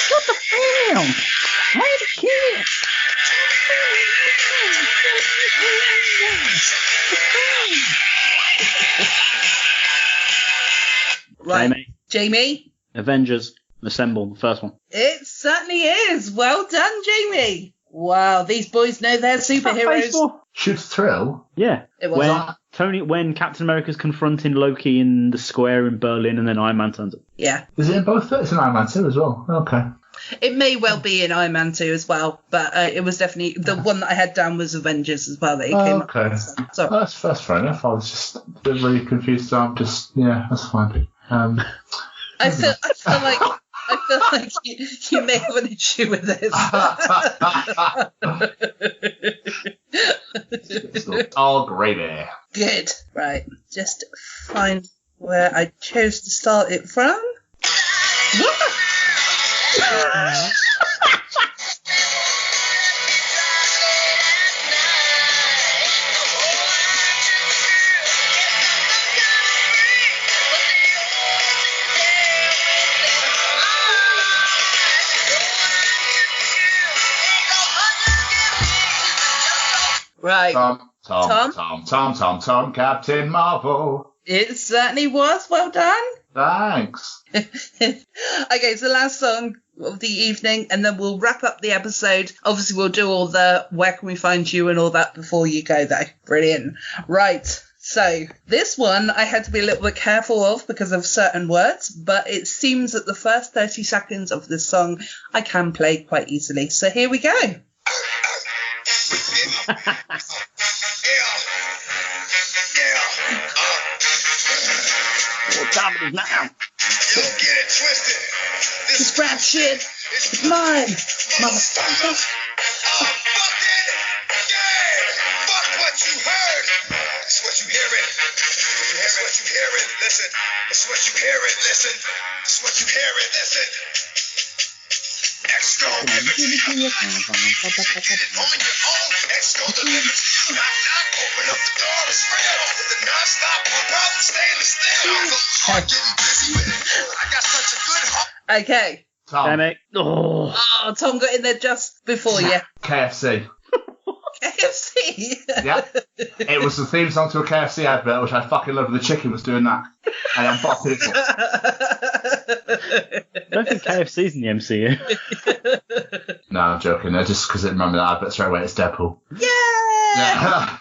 [SPEAKER 8] What the hell? Why the kids?
[SPEAKER 7] Right. Jamie?
[SPEAKER 8] Avengers Assemble, the first one.
[SPEAKER 7] It certainly is. Well done, Jamie. Wow, these boys know their superheroes.
[SPEAKER 9] Shoot Thrill?
[SPEAKER 8] Yeah.
[SPEAKER 7] It was.
[SPEAKER 8] When Captain America's confronting Loki in the square in Berlin and then Iron Man turns up.
[SPEAKER 7] Yeah.
[SPEAKER 9] Is it in both? It's in Iron Man 2 as well. Okay.
[SPEAKER 7] It may well be in Iron Man 2 as well, but it was definitely the one that I had down was Avengers as well that it came up.
[SPEAKER 9] Okay.
[SPEAKER 7] So
[SPEAKER 9] That's fair enough. I was just really confused. So I'm just, yeah, that's fine.
[SPEAKER 7] I feel like you may have an issue with this.
[SPEAKER 9] It's all gravy.
[SPEAKER 7] Good. Right. Just find where I chose to start it from. Right.
[SPEAKER 9] Tom, Captain Marvel.
[SPEAKER 7] It certainly was. Well done.
[SPEAKER 9] Thanks.
[SPEAKER 7] Okay, so last song of the evening, and then we'll wrap up the episode. Obviously, we'll do all the where can we find you and all that before you go, though. Brilliant. Right. So this one I had to be a little bit careful of because of certain words, but it seems that the first 30 seconds of this song I can play quite easily. So here we go.
[SPEAKER 8] What time it is now?
[SPEAKER 3] Yo, get it twisted.
[SPEAKER 7] This rap shit is mine, motherfucker.
[SPEAKER 3] Fuck it. Yeah. Fuck what you heard. That's what you hearing. That's what you hearing. Listen. That's what you hearing. Listen. That's what you hearing. Listen. X gon' give it to you. You get it on your own. X gon' deliver to you. Knock, knock. Open up the door. It's real. With the non-stop pump out the stainless steel. I'm so hard getting busy with it. I got such a good heart.
[SPEAKER 7] Okay.
[SPEAKER 9] Tom.
[SPEAKER 8] Damn it. Oh,
[SPEAKER 7] Tom got in there just before you.
[SPEAKER 9] KFC.
[SPEAKER 7] KFC.
[SPEAKER 9] Yeah. It was the theme song to a KFC advert, which I fucking loved. The chicken was doing that. And I'm fucking it.
[SPEAKER 8] I don't think KFC's in the MCU.
[SPEAKER 9] No, I'm joking. Just because I remember that advert straight away, it's Deadpool.
[SPEAKER 7] Yeah.
[SPEAKER 9] Yeah.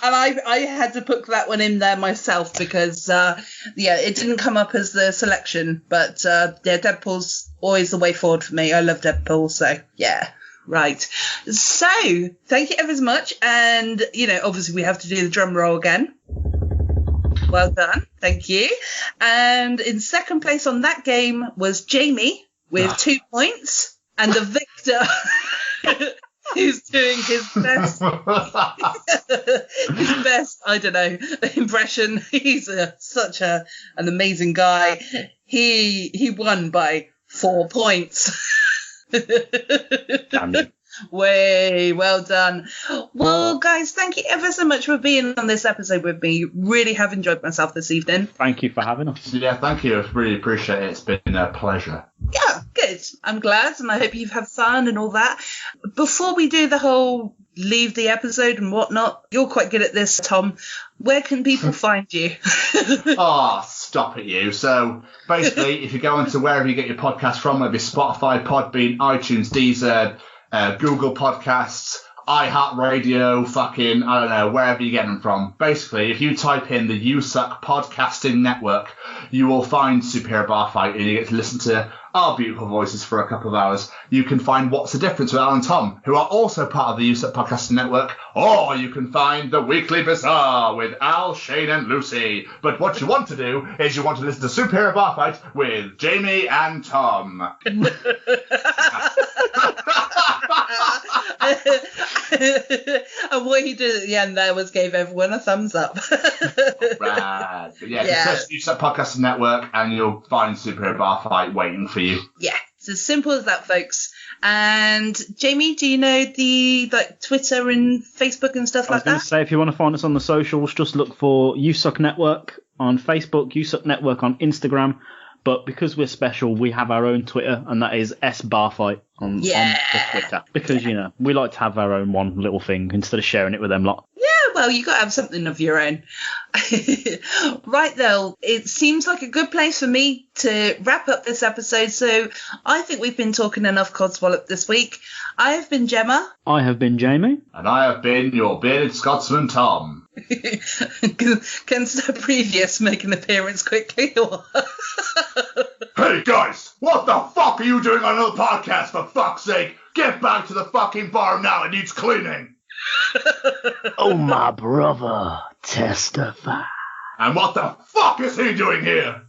[SPEAKER 7] And I had to put that one in there myself because, it didn't come up as the selection. But, Deadpool's always the way forward for me. I love Deadpool, so, yeah. Right. So, thank you ever so much. And, obviously we have to do the drum roll again. Well done. Thank you. And in second place on that game was Jamie with 2 points. And the victor... He's doing his best, impression. He's such an amazing guy. He won by 4 points.
[SPEAKER 8] Damn it.
[SPEAKER 7] Way well done. Well, guys, thank you ever so much for being on this episode with me. Really have enjoyed myself this evening.
[SPEAKER 8] Thank you for having us.
[SPEAKER 9] Yeah, thank you. I really appreciate it. It's been a pleasure.
[SPEAKER 7] Yeah, good. I'm glad, and I hope you've had fun and all that. Before we do the whole leave the episode and whatnot, you're quite good at this, Tom. Where can people find you?
[SPEAKER 9] Oh, stop it, you. So, basically, if you go into wherever you get your podcast from, whether it's Spotify, Podbean, iTunes, Deezer, Google Podcasts, iHeartRadio, fucking, I don't know, wherever you get them from. Basically, if you type in the You Suck Podcasting Network, you will find Superhero Barfight and you get to listen to our beautiful voices for a couple of hours. You can find What's the Difference with Al and Tom, who are also part of the You Suck Podcasting Network, or you can find The Weekly Bazaar with Al, Shane and Lucy. But what you want to do is you want to listen to Superhero Barfight with Jamie and Tom.
[SPEAKER 7] did at the end there was gave everyone a thumbs up.
[SPEAKER 9] Right. But just search USAC Podcast Network and you'll find Superhero Barfight waiting for you.
[SPEAKER 7] Yeah, it's as simple as that, folks. And Jamie, do you know the Twitter and Facebook and stuff like that?
[SPEAKER 8] I was going to say, if you want to find us on the socials, just look for USUC Network on Facebook, USUC Network on Instagram. But because we're special, we have our own Twitter, and that is SBarfight on the Twitter. Because, we like to have our own one little thing instead of sharing it with them lot.
[SPEAKER 7] Yeah, well, you got to have something of your own. Right, though, it seems like a good place for me to wrap up this episode. So I think we've been talking enough Codswallop this week. I have been Gemma.
[SPEAKER 8] I have been Jamie.
[SPEAKER 9] And I have been your bearded Scotsman, Tom.
[SPEAKER 7] Can Sir Previous make an appearance quickly?
[SPEAKER 9] Hey, guys, what the fuck are you doing on another podcast, for fuck's sake? Get back to the fucking bar now, it needs cleaning.
[SPEAKER 8] Oh, my brother, testify.
[SPEAKER 9] And what the fuck is he doing here?